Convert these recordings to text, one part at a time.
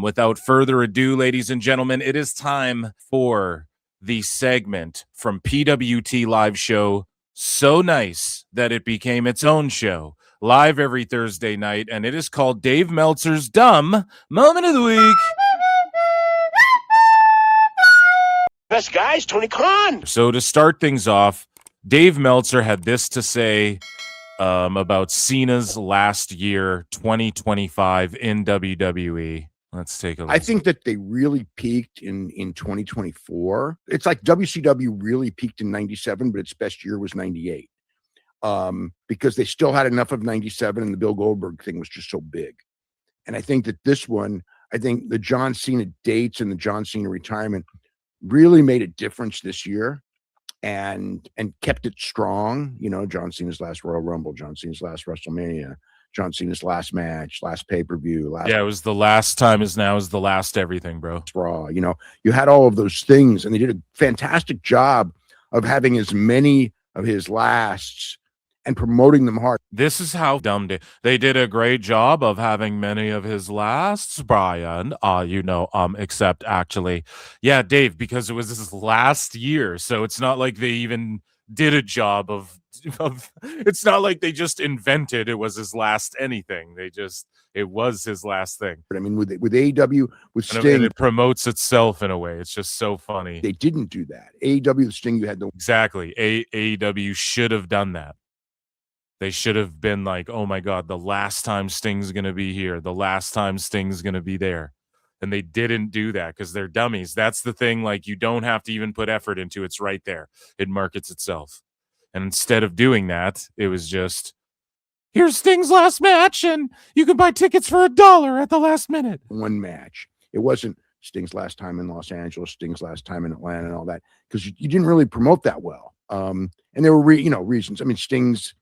Without further ado, ladies and gentlemen, it is time for the segment from PWT Live Show, so nice that it became its own show, live every Thursday night, and it is called Dave Meltzer's Dumb Moment of the Week. Best guys, Tony Khan. So to start things off, Dave Meltzer had this to say about Cena's last year, 2025 in WWE. Let's take a look. I think that they really peaked in 2024. It's like WCW really peaked in 97, but its best year was 98. Because they still had enough of 97 and the Bill Goldberg thing was just so big. And I think that this one, I think the John Cena dates and the John Cena retirement really made a difference this year and kept it strong. You know, John Cena's last Royal Rumble, John Cena's last WrestleMania, John Cena's last match, last pay-per-view. Yeah, it was the last time is now is the last everything, bro. Raw. You know, you had all of those things, and they did a fantastic job of having as many of his lasts and promoting them hard. This is how dumb they did a great job of having many of his lasts, Brian. Except actually, yeah, Dave, because it was his last year, so it's not like they even did a job of it's not like they just invented it was his last anything. It was his last thing. But I mean, with AEW, with Sting, and it promotes itself in a way. It's just so funny. They didn't do that. AEW, with Sting, you had exactly. AEW should have done that. They should have been like, oh my God, the last time Sting's going to be here, the last time Sting's going to be there. And they didn't do that because they're dummies. That's the thing. Like, you don't have to even put effort into it. It's right there. It markets itself. And instead of doing that, it was just, here's Sting's last match, and you can buy tickets for $1 at the last minute. One match. It wasn't Sting's last time in Los Angeles, Sting's last time in Atlanta, and all that, because you didn't really promote that well. And there were reasons. I mean, Sting's,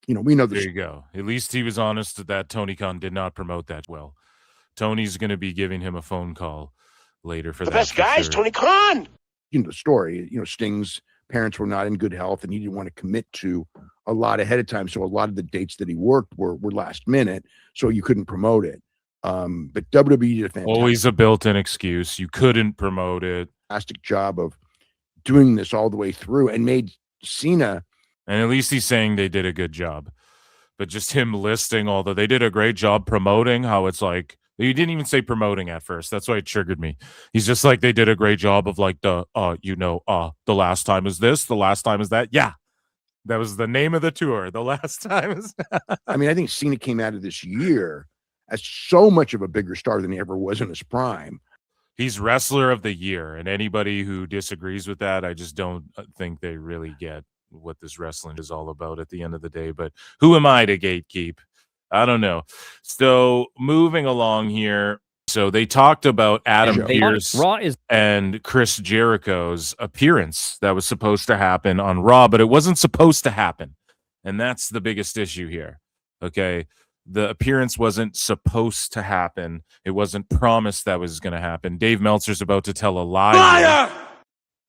we know this. There you go. At least he was honest that Tony Khan did not promote that well. Tony's going to be giving him a phone call later for the that. Best guys, sure. Tony Khan. The story, Sting's parents were not in good health, and he didn't want to commit to a lot ahead of time. So a lot of the dates that he worked were last minute, so you couldn't promote it. But WWE did a fantastic, always a built-in excuse. You couldn't promote it. Fantastic job of doing this all the way through and made Cena. And at least he's saying they did a good job. But just him listing they did a great job promoting how it's like, you didn't even say promoting at first. That's why it triggered me. He's just like, they did a great job of like the last time is this, the last time is that. Yeah, that was the name of the tour. The last time is. I mean, I think Cena came out of this year as so much of a bigger star than he ever was in his prime. He's wrestler of the year. And anybody who disagrees with that, I just don't think they really get what this wrestling is all about at the end of the day. But who am I to gatekeep? I don't know. So moving along here. So they talked about Adam Pearce and Chris Jericho's appearance that was supposed to happen on Raw, but it wasn't supposed to happen. And that's the biggest issue here. Okay. The appearance wasn't supposed to happen. It wasn't promised that was going to happen. Dave Meltzer's about to tell a lie. Liar!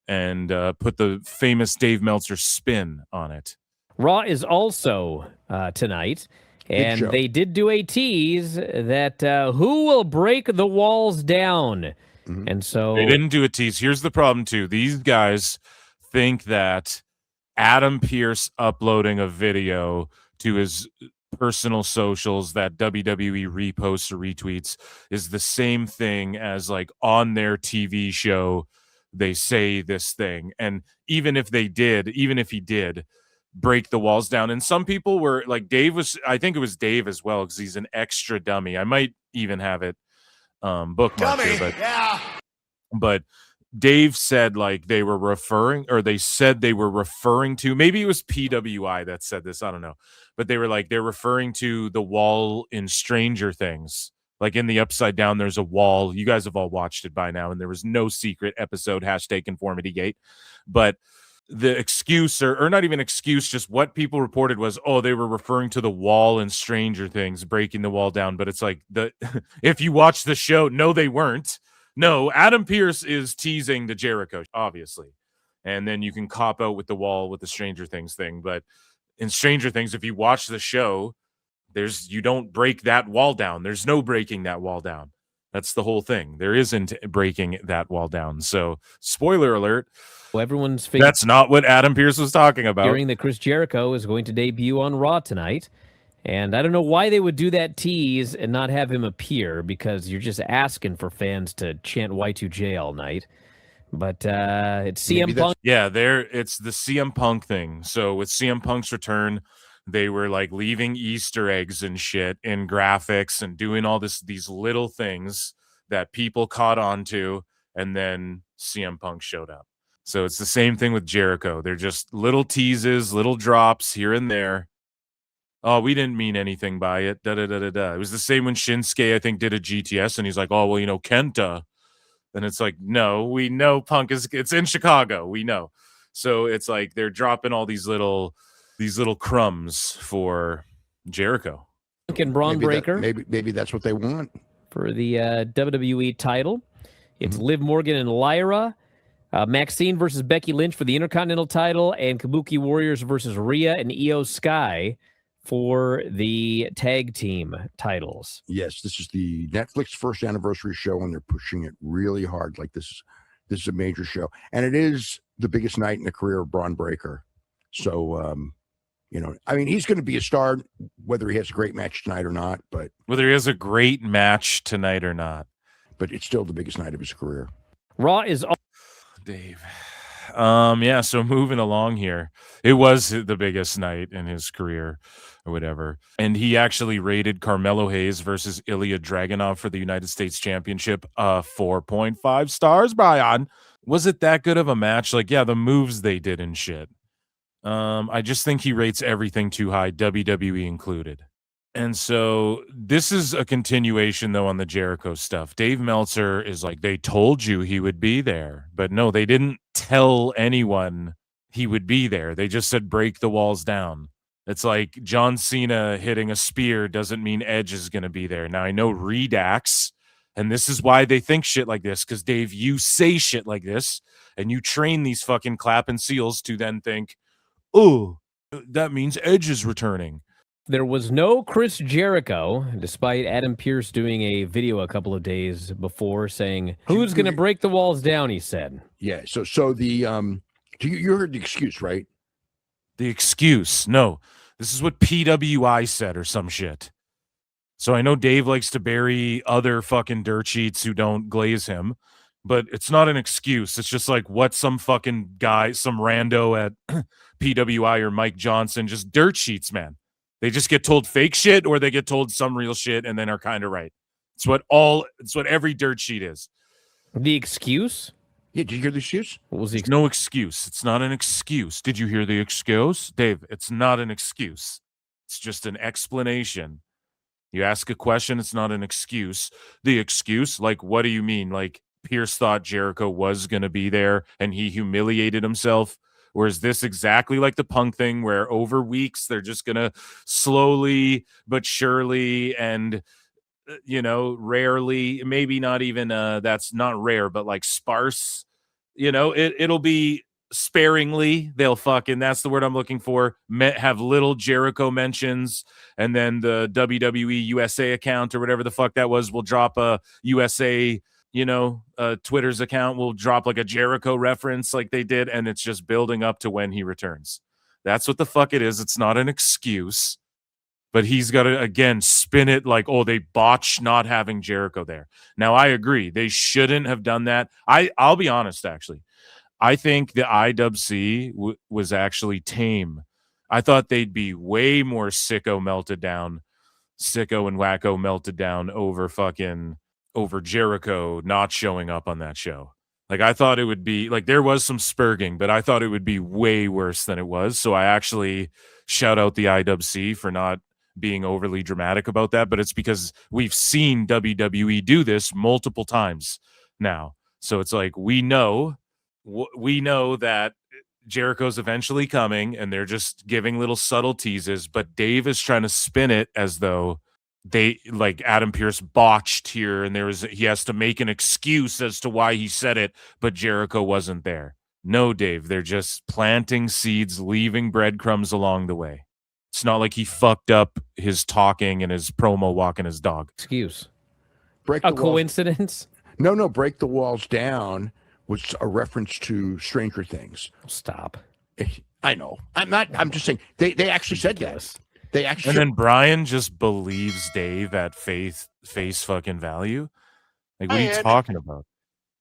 And put the famous Dave Meltzer spin on it. Raw is also tonight. And they did do a tease that who will break the walls down. Mm-hmm. And so they didn't do a tease. Here's the problem, too. These guys think that Adam Pearce uploading a video to his personal socials that WWE reposts or retweets is the same thing as like on their TV show. They say this thing. And even if he did break the walls down, and some people were like, I think it was Dave as well, because he's an extra dummy. I might even have it bookmarked here, but Dave said like they said they were referring to, maybe it was PWI that said this, I don't know, but they're referring to the wall in Stranger Things. Like in the Upside Down, there's a wall. You guys have all watched it by now, and there was no secret episode, #ConformityGate. But the excuse, or not even excuse, just what people reported was, they were referring to the wall in Stranger Things, breaking the wall down. But it's like, if you watch the show, no, they weren't. No, Adam Pearce is teasing the Jericho, obviously. And then you can cop out with the wall with the Stranger Things thing. But in Stranger Things, if you watch the show, you don't break that wall down. There's no breaking that wall down. That's the whole thing. There isn't breaking that wall down. So, spoiler alert. Well, everyone's that's not what Adam Pearce was talking about. Hearing that Chris Jericho is going to debut on Raw tonight. And I don't know why they would do that tease and not have him appear, because you're just asking for fans to chant Y2J all night. But it's CM Punk. Yeah, it's the CM Punk thing. So with CM Punk's return, they were like leaving Easter eggs and shit in graphics and doing all these little things that people caught on to, and then CM Punk showed up. So it's the same thing with Jericho. They're just little teases, little drops here and there. Oh, we didn't mean anything by it. It was the same when Shinsuke, I think, did a GTS, and he's like, oh, well, Kenta. And it's like, no, we know Punk it's in Chicago. We know. So it's like they're dropping all these little crumbs for Jericho. And Braun Breaker. Maybe that's what they want. For the WWE title. It's Liv Morgan and Lyra. Maxine versus Becky Lynch for the Intercontinental title, and Kabuki Warriors versus Rhea and Io Sky for the tag team titles. Yes, this is the Netflix first anniversary show, and they're pushing it really hard. Like this is a major show, and it is the biggest night in the career of Braun Breaker. So, I mean, he's going to be a star whether he has a great match tonight or not. But whether he has a great match tonight or not, but it's still the biggest night of his career. Raw is Dave. Yeah, so moving along here. It was the biggest night in his career or whatever. And he actually rated Carmelo Hayes versus Ilya Dragunov for the United States Championship 4.5 stars, Brian. Was it that good of a match? Like, yeah, the moves they did and shit. I just think he rates everything too high, WWE included. And so this is a continuation, though, on the Jericho stuff. Dave Meltzer is like, they told you he would be there. But no, they didn't tell anyone he would be there. They just said, break the walls down. It's like John Cena hitting a spear doesn't mean Edge is going to be there. Now, I know Redax, and this is why they think shit like this, because, Dave, you say shit like this, and you train these fucking clapping seals to then think, oh, that means Edge is returning. There was no Chris Jericho, despite Adam Pearce doing a video a couple of days before saying, who's going to break the walls down, he said. Yeah, so the, you heard the excuse, right? The excuse? No. This is what PWI said or some shit. So I know Dave likes to bury other fucking dirt sheets who don't glaze him, but it's not an excuse. It's just like what some fucking guy, some rando at PWI or Mike Johnson, just dirt sheets, man. They just get told fake shit or they get told some real shit and then are kind of right. It's what every dirt sheet is. The excuse? Yeah, did you hear the excuse? What was the no excuse. It's not an excuse. Did you hear the excuse? Dave, it's not an excuse. It's just an explanation. You ask a question, it's not an excuse. The excuse, like, what do you mean? Like, Pierce thought Jericho was going to be there and he humiliated himself. Or is this exactly like the Punk thing where over weeks they're just going to slowly but surely and, rarely, maybe not even, that's not rare, but like sparse, it'll be sparingly. They'll fucking, that's the word I'm looking for, have little Jericho mentions. And then the WWE USA account or whatever the fuck that was will drop a USA Twitter's account will drop like a Jericho reference like they did, and it's just building up to when he returns. That's what the fuck it is. It's not an excuse, but he's got to, again, spin it like, oh, they botched not having Jericho there. Now, I agree. They shouldn't have done that. I'll be honest, actually. I think the IWC was actually tame. I thought they'd be way more sicko and wacko melted down over Jericho not showing up on that show. Like, I thought it would be like there was some spurging, but I thought it would be way worse than it was. So I actually shout out the IWC for not being overly dramatic about that, but it's because we've seen WWE do this multiple times now. So it's like, we know that Jericho's eventually coming and they're just giving little subtle teases, but Dave is trying to spin it as though they, like, Adam Pearce botched here and he has to make an excuse as to why he said it, but Jericho wasn't there. No, Dave, they're just planting seeds, leaving breadcrumbs along the way. It's not like he fucked up his talking and his promo walking his dog. Excuse. break A the walls. coincidence? No, break the walls down was a reference to Stranger Things. Stop. I know. I'm just saying they actually said Ridiculous. that. They actually. And then Brian just believes Dave at face fucking value. Like, what are you talking about?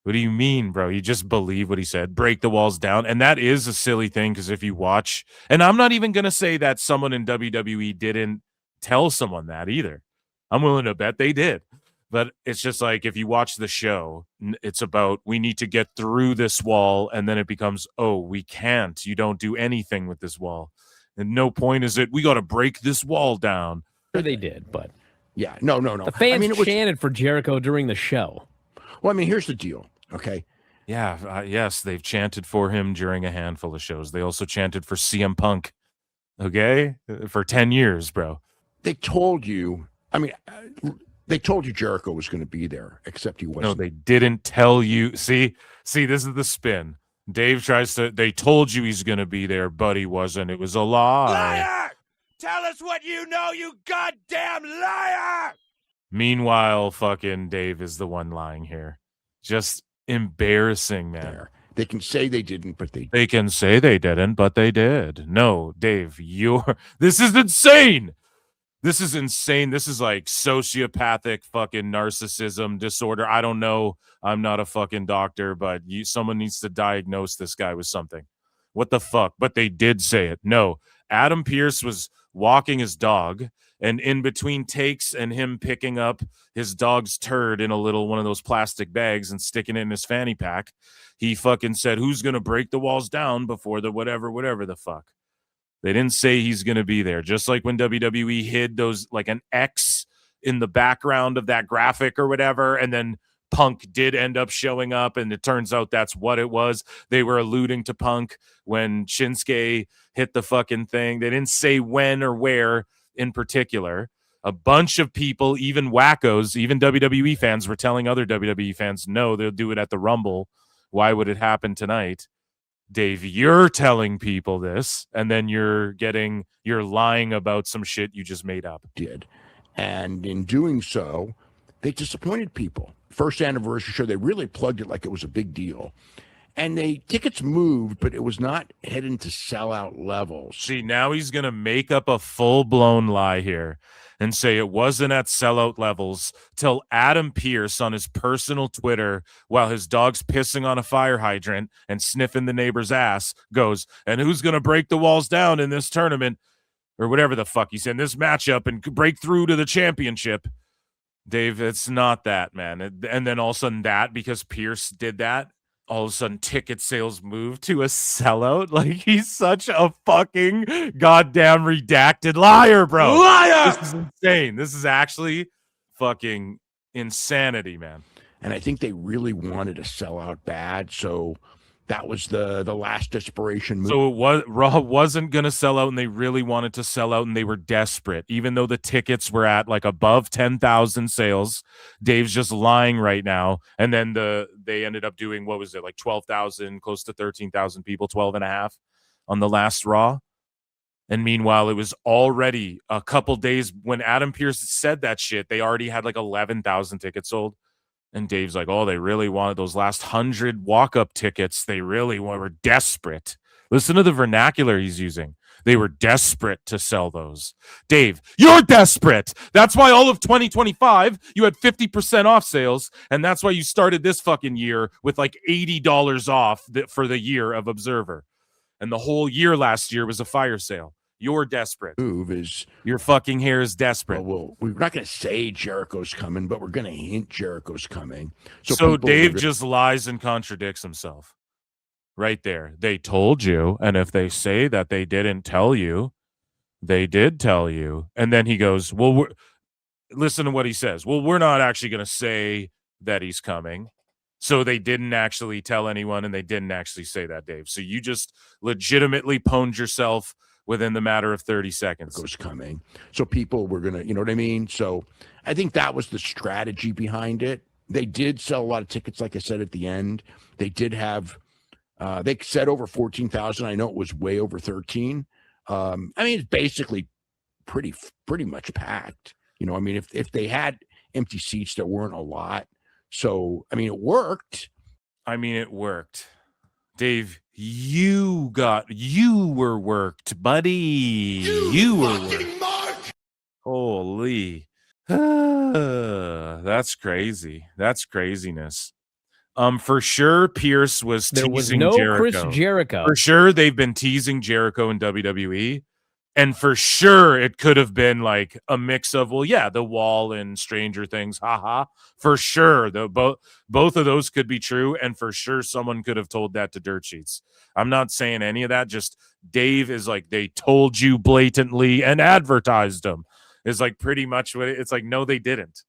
What do you mean, bro? You just believe what he said. Break the walls down. And that is a silly thing, because if you watch, and I'm not even going to say that someone in WWE didn't tell someone that either. I'm willing to bet they did. But it's just like, if you watch the show, it's about, we need to get through this wall. And then it becomes, oh, we can't. You don't do anything with this wall. And no point is it, we got to break this wall down. Sure they did, but Yeah, no. the fans chanted for Jericho during the show. Well, I mean, here's the deal. Okay. Yeah, yes, they've chanted for him during a handful of shows. They also chanted for CM Punk, okay, for 10 years, bro. They told you, they told you Jericho was going to be there, except he wasn't. No, they didn't tell you. See, this is the spin. Dave tries to, they told you he's going to be there, but he wasn't. It was a lie. Liar! Tell us what you know, you goddamn liar! Meanwhile, fucking Dave is the one lying here. Just embarrassing, man. There. They can say they didn't, but They can say they didn't, but they did. No, Dave, this is insane. This is insane. This is like sociopathic fucking narcissism disorder. I don't know. I'm not a fucking doctor, but someone needs to diagnose this guy with something. What the fuck? But they did say it. No, Adam Pearce was walking his dog, and in between takes and him picking up his dog's turd in a little one of those plastic bags and sticking it in his fanny pack, he fucking said, who's going to break the walls down before the whatever the fuck. They didn't say he's going to be there. Just like when WWE hid those, like an X in the background of that graphic or whatever, and then Punk did end up showing up, and it turns out that's what it was. They were alluding to Punk when Shinsuke hit the fucking thing. They didn't say when or where in particular. A bunch of people, even wackos, even WWE fans, were telling other WWE fans, no, they'll do it at the Rumble. Why would it happen tonight? Dave, you're telling people this, and then you're lying about some shit you just made up. And in doing so, they disappointed people. First anniversary show, they really plugged it like it was a big deal. And tickets moved, but it was not heading to sellout levels. See, now he's going to make up a full-blown lie here and say it wasn't at sellout levels till Adam Pearce on his personal Twitter, while his dog's pissing on a fire hydrant and sniffing the neighbor's ass, goes, and who's going to break the walls down in this tournament, or whatever the fuck he said, in this matchup, and break through to the championship. Dave, it's not that, man. And then all of a sudden because Pearce did that, all of a sudden ticket sales moved to a sellout. Like, he's such a fucking goddamn redacted liar, bro. Liar! This is insane. This is actually fucking insanity, man. And I think they really wanted to sell out bad, so that was the last desperation move. So Raw wasn't going to sell out, and they really wanted to sell out, and they were desperate. Even though the tickets were at like above 10,000 sales, Dave's just lying right now. And then they ended up doing, what was it, like 12,000, close to 13,000 people, 12 and a half on the last Raw. And meanwhile, it was already a couple days when Adam Pearce said that shit, they already had like 11,000 tickets sold. And Dave's like, oh, they really wanted those last 100 walk-up tickets. They really were desperate. Listen to the vernacular he's using. They were desperate to sell those. Dave, you're desperate. That's why all of 2025, you had 50% off sales. And that's why you started this fucking year with like $80 off for the year of Observer. And the whole year last year was a fire sale. You're desperate. Move is your fucking hair is desperate. Well, we're not going to say Jericho's coming, but we're going to hint Jericho's coming. So Dave just lies and contradicts himself. Right there. They told you, and if they say that they didn't tell you, they did tell you. And then he goes, well, listen to what he says. Well, we're not actually going to say that he's coming. So they didn't actually tell anyone, and they didn't actually say that, Dave. So you just legitimately pwned yourself within the matter of 30 seconds. Was coming. So people were going to, you know what I mean? So I think that was the strategy behind it. They did sell a lot of tickets, like I said, at the end. They did have, they said over 14,000. I know it was way over 13. I mean, it's basically pretty much packed. You know, I mean, if they had empty seats. There weren't a lot. So, I mean, it worked. It worked. Dave, you were worked, buddy. You were worked. Holy. That's crazy. That's craziness. For sure, Pierce was There was teasing no Jericho. Chris Jericho. For sure, they've been teasing Jericho in WWE. And for sure, it could have been like a mix of, well, yeah, the Wall and Stranger Things, haha. For sure, both of those could be true, and for sure, someone could have told that to Dirt Sheets. I'm not saying any of that. Just Dave is like, they told you blatantly and advertised them. Is like pretty much what it's like. No, they didn't.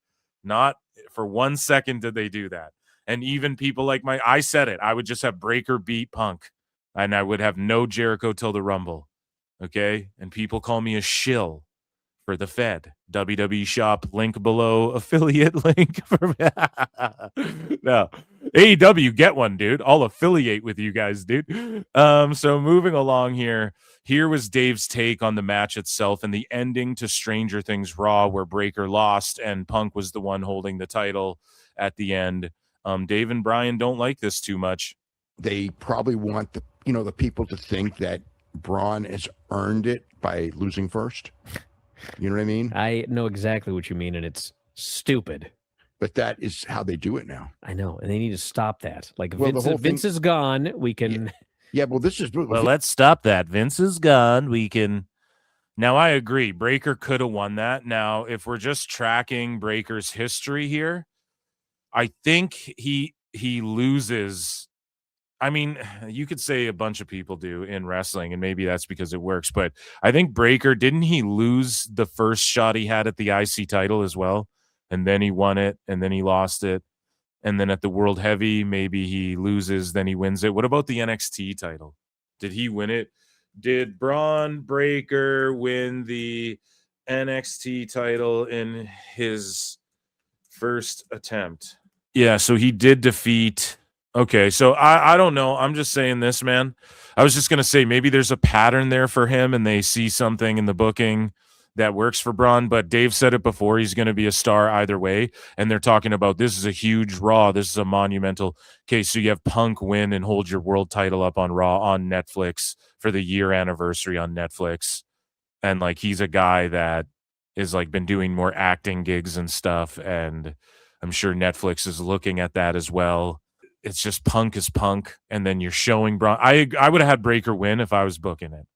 Not for 1 second did they do that. And even people like I said it. I would just have Breaker beat Punk, and I would have no Jericho till the Rumble. Okay, and people call me a shill for the Fed. WWE shop link below, affiliate link for no AEW, get one, dude. I'll affiliate with you guys, dude. So moving along here was Dave's take on the match itself and the ending to Stranger Things Raw, where Breaker lost and Punk was the one holding the title at the end. Dave and Brian don't like this too much. They probably want the people to think that Braun has earned it by losing first. You know what I mean? I know exactly what you mean, and it's stupid. But that is how they do it now. I know, and they need to stop that. Like, Well, Vince is gone. We can. Yeah, well, this is. Well, let's stop that. Vince is gone. We can. Now, I agree. Breaker could have won that. Now, if we're just tracking Breaker's history here, I think he loses. I mean, you could say a bunch of people do in wrestling, and maybe that's because it works. But I think Breaker, didn't he lose the first shot he had at the IC title as well? And then he won it, and then he lost it. And then at the World Heavy, maybe he loses, then he wins it. What about the NXT title? Did he win it? Did Braun Breaker win the NXT title in his first attempt? Yeah, so he did defeat... Okay, so I don't know. I'm just saying this, man. I was just going to say maybe there's a pattern there for him and they see something in the booking that works for Braun, but Dave said it before. He's going to be a star either way, and they're talking about this is a huge Raw. This is a monumental case. So you have Punk win and hold your world title up on Raw on Netflix for the year anniversary on Netflix. And, like, he's a guy that is, like, been doing more acting gigs and stuff, and I'm sure Netflix is looking at that as well. It's just Punk is Punk, and then you're showing Braun. I would have had Breaker win if I was booking it.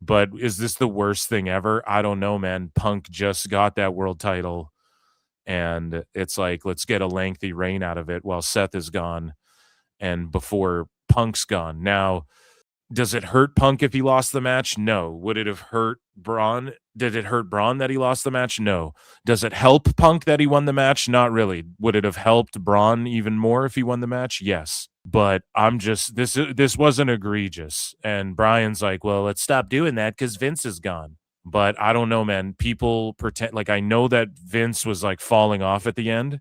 But is this the worst thing ever? I don't know, man. Punk just got that world title, and it's like, let's get a lengthy reign out of it while Seth is gone and before Punk's gone. Now, does it hurt Punk if he lost the match? No. Would it have hurt Braun? Did it hurt Braun that he lost the match? No. Does it help Punk that he won the match? Not really. Would it have helped Braun even more if he won the match? Yes. But I'm just, this wasn't egregious. And Brian's like, well, let's stop doing that because Vince is gone. But I don't know, man. People pretend, like, I know that Vince was like falling off at the end,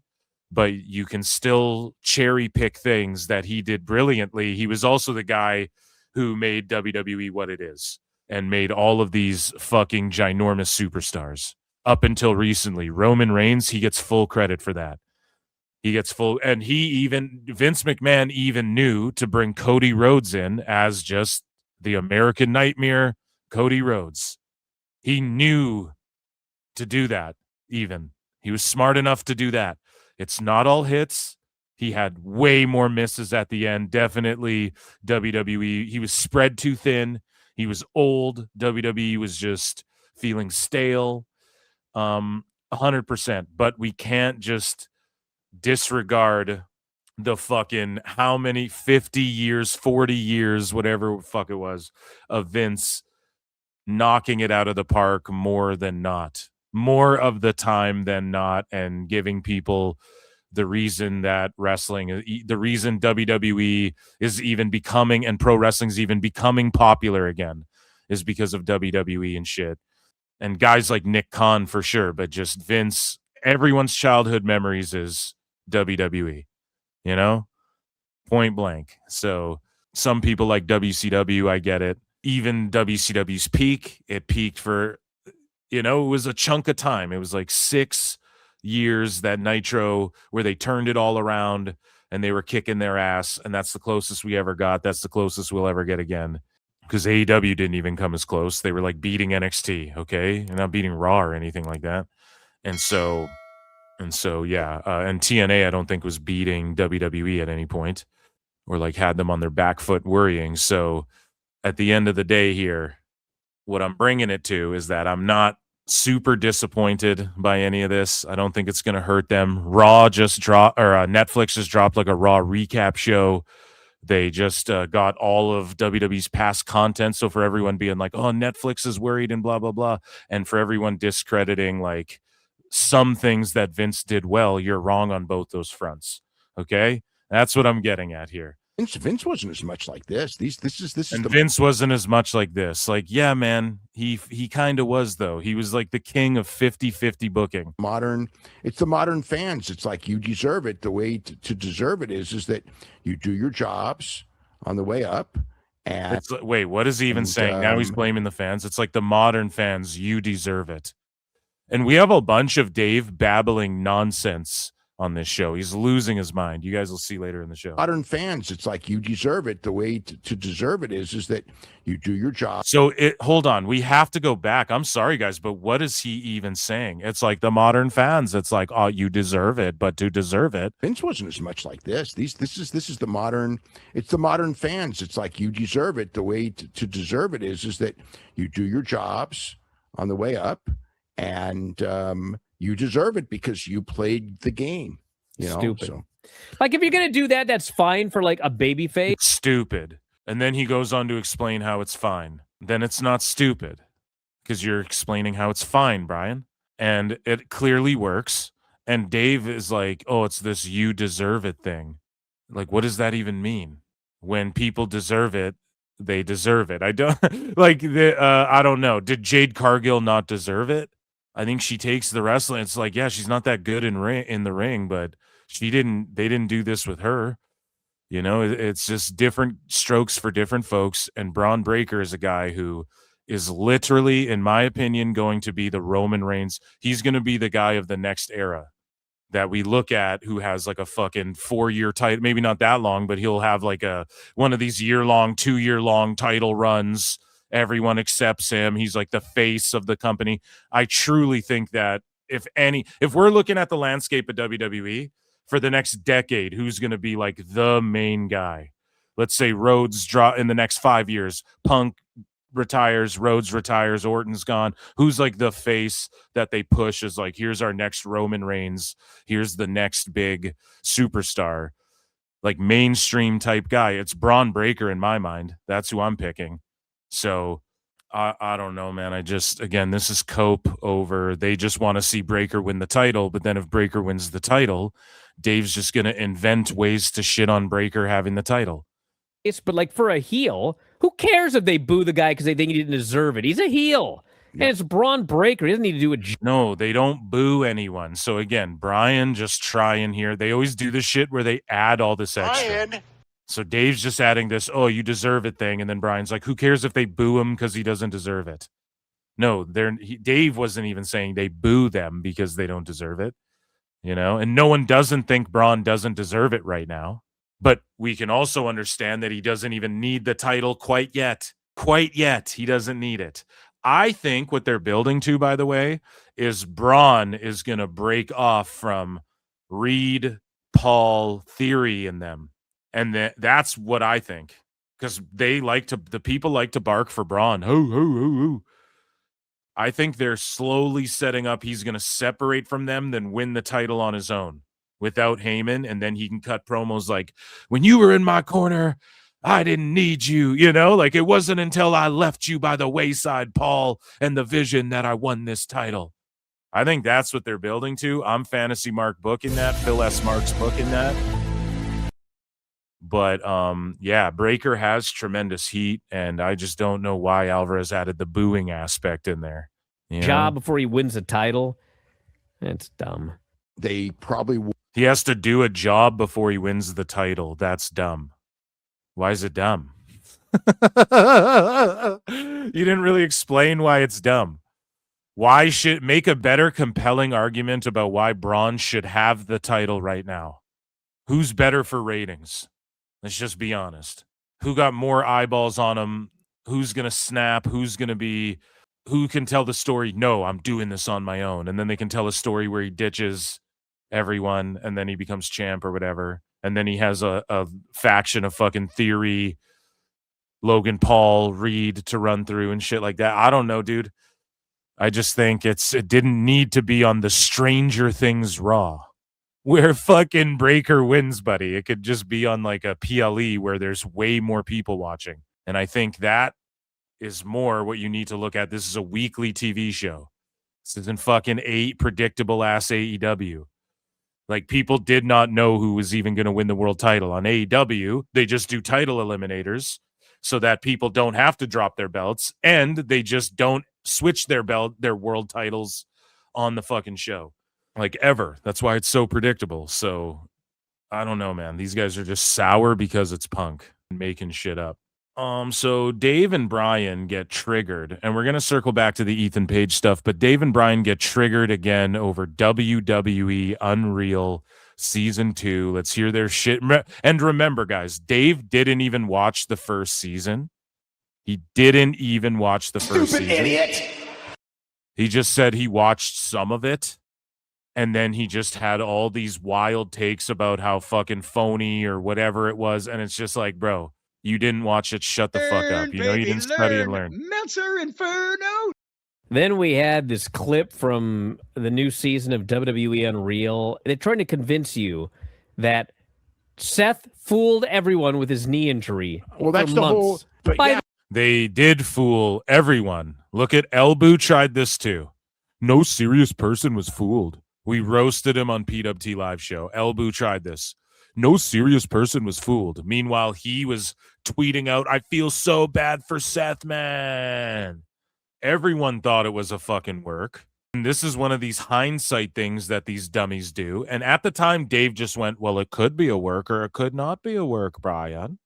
but you can still cherry pick things that he did brilliantly. He was also the guy who made WWE what it is and made all of these fucking ginormous superstars up until recently. Roman Reigns, he gets full credit for that. He gets full, and Vince McMahon even knew to bring Cody Rhodes in as just the American Nightmare, Cody Rhodes. He knew to do that even. He was smart enough to do that. It's not all hits. He had way more misses at the end. Definitely WWE. He was spread too thin. He was old. WWE was just feeling stale. 100%. But we can't just disregard the fucking how many 50 years, 40 years, whatever fuck it was, of Vince knocking it out of the park more of the time than not, and giving people the reason that the reason WWE is even becoming, and pro wrestling is even becoming popular again, is because of WWE and shit. And guys like Nick Khan for sure, but just Vince, everyone's childhood memories is WWE, point blank. So some people like WCW, I get it. Even WCW's peak, it peaked for, it was a chunk of time. It was like 6 years, that Nitro where they turned it all around and they were kicking their ass, and that's the closest we ever got. That's the closest we'll ever get again. Because AEW didn't even come as close. They were like beating NXT, okay? And not beating Raw or anything like that. And so yeah. And TNA, I don't think, was beating WWE at any point or like had them on their back foot worrying. So at the end of the day here, what I'm bringing it to is that I'm not super disappointed by any of this. I don't think it's going to hurt them. Raw just dropped, or Netflix just dropped like a Raw recap show. They just got all of WWE's past content. So for everyone being like, oh, Netflix is worried and blah, blah, blah. And for everyone discrediting like some things that Vince did well, you're wrong on both those fronts. Okay? That's what I'm getting at here. Vince wasn't as much like this. Vince wasn't as much like this. Like, yeah, man, he kind of was, though. He was like the king of 50-50 booking. It's the modern fans. It's like, you deserve it. The way to deserve it is that you do your jobs on the way up. And it's like, wait, what is he even saying? Now he's blaming the fans. It's like the modern fans, you deserve it. And we have a bunch of Dave babbling nonsense on this show. He's losing his mind. You guys will see later in the show. Modern fans, it's like, you deserve it. The way to deserve it is that you do your job. So hold on, we have to go back. I'm sorry, guys, but what is he even saying? It's like the modern fans. It's like, oh, you deserve it, but to deserve it, Vince wasn't as much like this. This is the modern. It's the modern fans. It's like, you deserve it. The way to deserve it is that you do your jobs on the way up, and you deserve it because you played the game. You know, stupid. So. Like, if you're gonna do that, that's fine for like a baby face. It's stupid. And then he goes on to explain how it's fine. Then it's not stupid because you're explaining how it's fine, Brian. And it clearly works. And Dave is like, oh, it's this you deserve it thing. Like, what does that even mean? When people deserve it, they deserve it. I don't like I don't know. Did Jade Cargill not deserve it? I think she takes the wrestling. It's like, yeah, she's not that good in the ring, but they didn't do this with her. You know, it's just different strokes for different folks. And Braun Breaker is a guy who is literally, in my opinion, going to be the Roman Reigns. He's going to be the guy of the next era that we look at, who has like a fucking 4-year title, maybe not that long, but he'll have like one of these 2-year-long title runs. Everyone accepts him. He's like the face of the company. I truly think that if we're looking at the landscape of WWE for the next decade, who's going to be like the main guy? Let's say Rhodes in the next 5 years. Punk retires, Rhodes retires, Orton's gone. Who's like the face that they push as like, here's our next Roman Reigns. Here's the next big superstar, like mainstream type guy. It's Braun Breaker in my mind. That's who I'm picking. So I don't know, man. Again, this is cope over. They just want to see Breaker win the title, but then if Breaker wins the title, Dave's just going to invent ways to shit on Breaker having the title. But like, for a heel, who cares if they boo the guy because they think he didn't deserve it? He's a heel. And it's Braun Breaker. He doesn't need to do it. No, they don't boo anyone. So again, Brian just trying here. They always do this shit where they add all this extra. Brian. So Dave's just adding this, oh, you deserve it thing. And then Brian's like, who cares if they boo him because he doesn't deserve it? No, Dave wasn't even saying they boo them because they don't deserve it, you know? And no one doesn't think Braun doesn't deserve it right now. But we can also understand that he doesn't even need the title quite yet. Quite yet. He doesn't need it. I think what they're building to, by the way, is Braun is going to break off from Reed, Paul, Theory in them. And that's what I think, because the people like to bark for Braun. Hoo, hoo, hoo, hoo. I think they're slowly setting up. He's going to separate from them, then win the title on his own without Heyman. And then he can cut promos like, when you were in my corner, I didn't need you. You know, like, it wasn't until I left you by the wayside, Paul, and the vision that I won this title. I think that's what they're building to. I'm Fantasy Mark booking that. Phil S. Mark's booking that. But, yeah, Breaker has tremendous heat, and I just don't know why Alvarez added the booing aspect in there. Job before he wins the title. It's dumb. They probably He has to do a job before he wins the title. That's dumb. Why is it dumb? You didn't really explain why it's dumb. Why should make a better compelling argument about why Braun should have the title right now? Who's better for ratings? Let's just be honest. Who got more eyeballs on him? Who's going to snap? Who can tell the story? No, I'm doing this on my own. And then they can tell a story where he ditches everyone and then he becomes champ or whatever. And then he has a faction of fucking Theory, Logan Paul, Reed to run through and shit like that. I don't know, dude. I just think it didn't need to be on the Stranger Things Raw where fucking Breaker wins, buddy. It could just be on like a PLE where there's way more people watching. And I think that is more what you need to look at. This is a weekly TV show. This isn't fucking predictable ass AEW. Like, people did not know who was even going to win the world title. On AEW, they just do title eliminators so that people don't have to drop their belts, and they just don't switch their world titles on the fucking show. Like, ever. That's why it's so predictable. So, I don't know, man. These guys are just sour because it's Punk and making shit up. So Dave and Brian get triggered, and we're going to circle back to the Ethan Page stuff, but Dave and Brian get triggered again over WWE Unreal Season 2. Let's hear their shit. And remember, guys, Dave didn't even watch the first season. He didn't even watch the first season. Idiot. He just said he watched some of it, and then he just had all these wild takes about how fucking phony or whatever it was, and it's just like, bro, you didn't watch it. Shut the fuck up. You know you didn't study and learn. Meltzer Inferno. Then we had this clip from the new season of WWE Unreal. They're trying to convince you that Seth fooled everyone with his knee injury. Well, that's the months. whole. But yeah, They did fool everyone. Look at Elbu tried this too. No serious person was fooled. We roasted him on PWT Live Show. Elbu tried this. No serious person was fooled. Meanwhile, he was tweeting out, I feel so bad for Seth, man. Everyone thought it was a fucking work. And this is one of these hindsight things that these dummies do. And at the time, Dave just went, well, it could be a work or it could not be a work, Brian.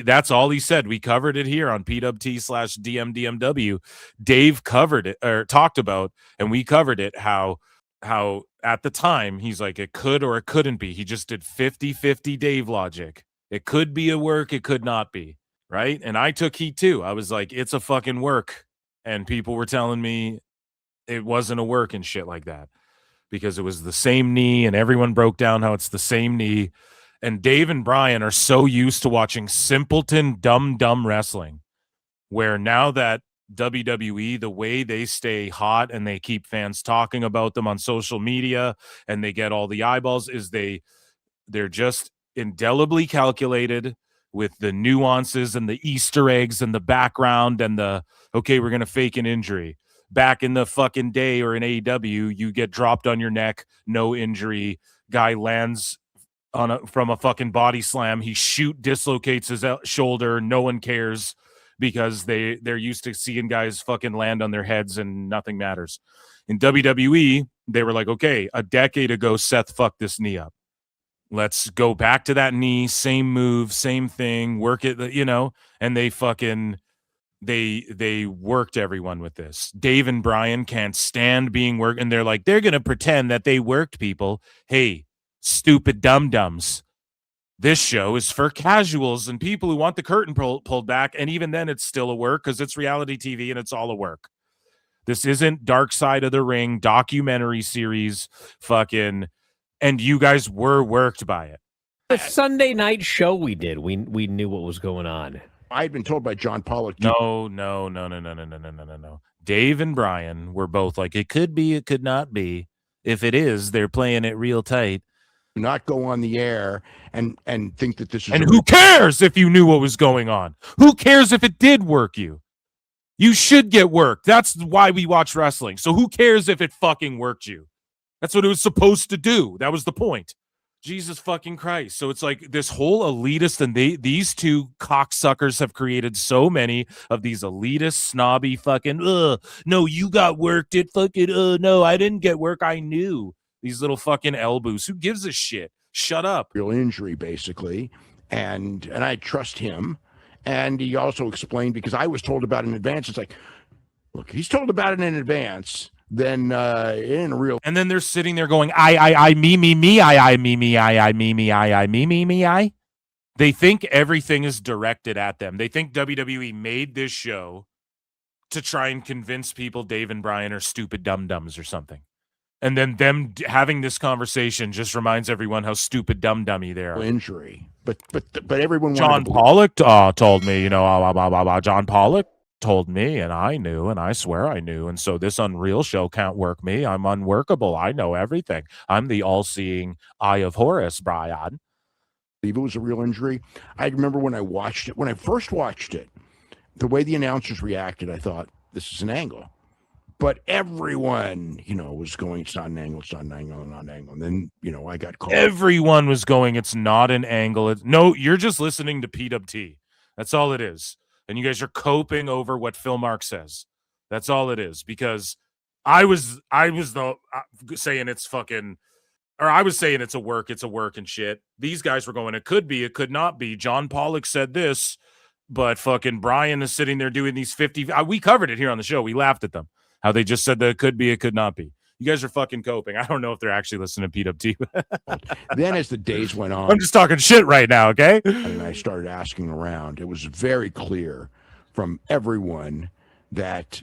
That's all he said. We covered it here on PWT/DMDMW. Dave covered it or talked about, and we covered it, how at the time he's like, it could or it couldn't be. He just did 50-50 Dave logic. It could be a work, it could not be, right? And I took heat too. I was like, it's a fucking work. And people were telling me it wasn't a work and shit like that because it was the same knee, and everyone broke down how it's the same knee. And Dave and Brian are so used to watching simpleton, dumb wrestling, where now that WWE, the way they stay hot and they keep fans talking about them on social media and they get all the eyeballs, is they're just indelibly calculated with the nuances and the Easter eggs and the background and the, okay, we're going to fake an injury. Back in the fucking day or in AEW, you get dropped on your neck, no injury, guy lands from a fucking body slam, he dislocates his shoulder, no one cares because they're used to seeing guys fucking land on their heads and nothing matters. In WWE, they were like, okay, a decade ago, Seth fucked this knee up. Let's go back to that knee, same move, same thing, work it, and they fucking they worked everyone with this. Dave and Brian can't stand being worked, and they're like, they're gonna pretend that they worked people. Hey, stupid dum-dums. This show is for casuals and people who want the curtain pulled back, and even then it's still a work because it's reality TV and it's all a work. This isn't Dark Side of the Ring documentary series fucking, and you guys were worked by it. The Sunday night show we did, we knew what was going on. I had been told by John Pollock. No. Dave and Brian were both like, it could be, it could not be. If it is, they're playing it real tight. Not go on the air and think that this is. And who cares if you knew what was going on? Who cares if it did work you? You should get worked. That's why we watch wrestling. So who cares if it fucking worked you? That's what it was supposed to do. That was the point. Jesus fucking Christ. So it's like this whole elitist, and these two cocksuckers have created so many of these elitist, snobby fucking, no, you got worked. It fucking, no, I didn't get work. I knew. These little fucking elbows. Who gives a shit? Shut up. Real injury, basically. And I trust him. And he also explained, because I was told about it in advance, it's like, Look, he's told about it in advance. Then it ain't real. And then they're sitting there going, I, me, I, me, I, me, I, me, I. They think everything is directed at them. They think WWE made this show to try and convince people Dave and Brian are stupid dum-dums or something. And then them having this conversation just reminds everyone how stupid dum-dummy they are. Injury. But everyone John Pollock told me, John Pollock told me, and I knew, and I swear I knew. And so this Unreal show can't work me. I'm unworkable. I know everything. I'm the all-seeing eye of Horus, Brian. It was a real injury. I remember when I first watched it, the way the announcers reacted, I thought, this is an angle. But everyone, was going, it's not an angle, it's not an angle, not an angle. And then, I got called. Everyone was going, it's not an angle. No, you're just listening to PWT. That's all it is. And you guys are coping over what Phil Mark says. That's all it is. Because I was saying it's fucking, or I was saying it's a work and shit. These guys were going, it could be, it could not be. John Pollock said this, but fucking Brian is sitting there doing these 50. We covered it here on the show. We laughed at them. How they just said that it could be, it could not be. You guys are fucking coping. I don't know if they're actually listening to PWT. Then as the days went on, I'm just talking shit right now, okay? And I started asking around. It was very clear from everyone that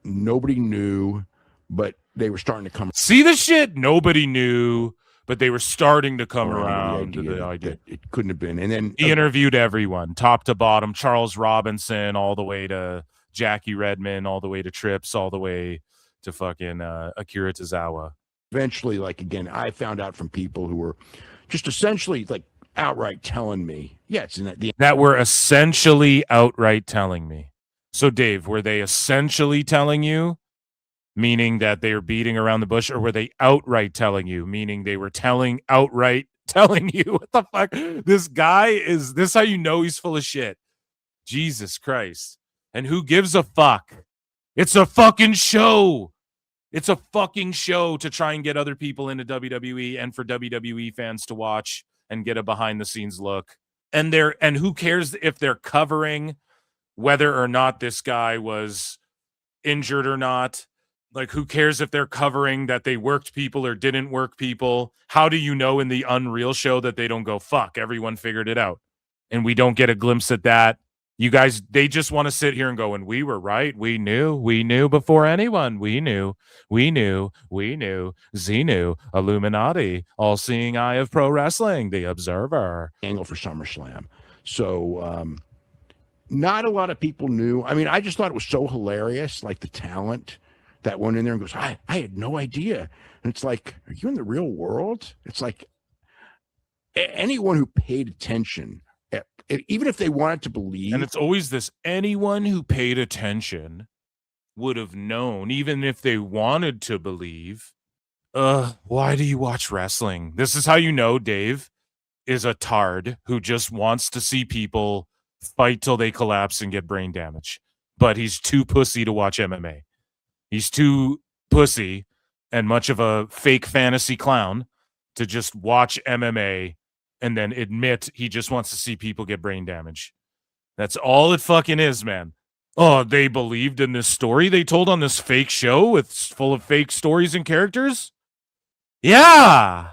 nobody knew, but they were starting to come. See the shit? Nobody knew, but they were starting to come around to the idea. It couldn't have been. And then he interviewed everyone, top to bottom, Charles Robinson, all the way to Jackie Redmond, all the way to Trips, all the way to fucking Akira Tozawa. Eventually, again, I found out from people who were just essentially outright telling me, yes, that were essentially outright telling me. So, Dave, were they essentially telling you, meaning that they were beating around the bush, or were they outright telling you, meaning they were outright telling you? What the fuck? This guy is this how you know he's full of shit? Jesus Christ. And who gives a fuck? It's a fucking show. It's a fucking show to try and get other people into WWE and for WWE fans to watch and get a behind the scenes look. And who cares if they're covering whether or not this guy was injured or not? Who cares if they're covering that they worked people or didn't work people? How do you know in the Unreal show that they don't go, fuck, everyone figured it out? And we don't get a glimpse at that. You guys, they just want to sit here and go, and we were right. We knew before anyone. We knew. Xenu, Illuminati, all-seeing eye of pro wrestling, the observer. Angle for SummerSlam. So not a lot of people knew. I mean, I just thought it was so hilarious, the talent that went in there and goes, I had no idea. And it's are you in the real world? It's anyone who paid attention, even if they wanted to believe. And it's always this, anyone who paid attention would have known, even if they wanted to believe. Why do you watch wrestling? This is how you know Dave is a tard who just wants to see people fight till they collapse and get brain damage. But he's too pussy to watch MMA. He's too pussy and much of a fake fantasy clown to just watch MMA and then admit he just wants to see people get brain damage. That's all it fucking is, man. Oh, they believed in this story they told on this fake show full of fake stories and characters? Yeah.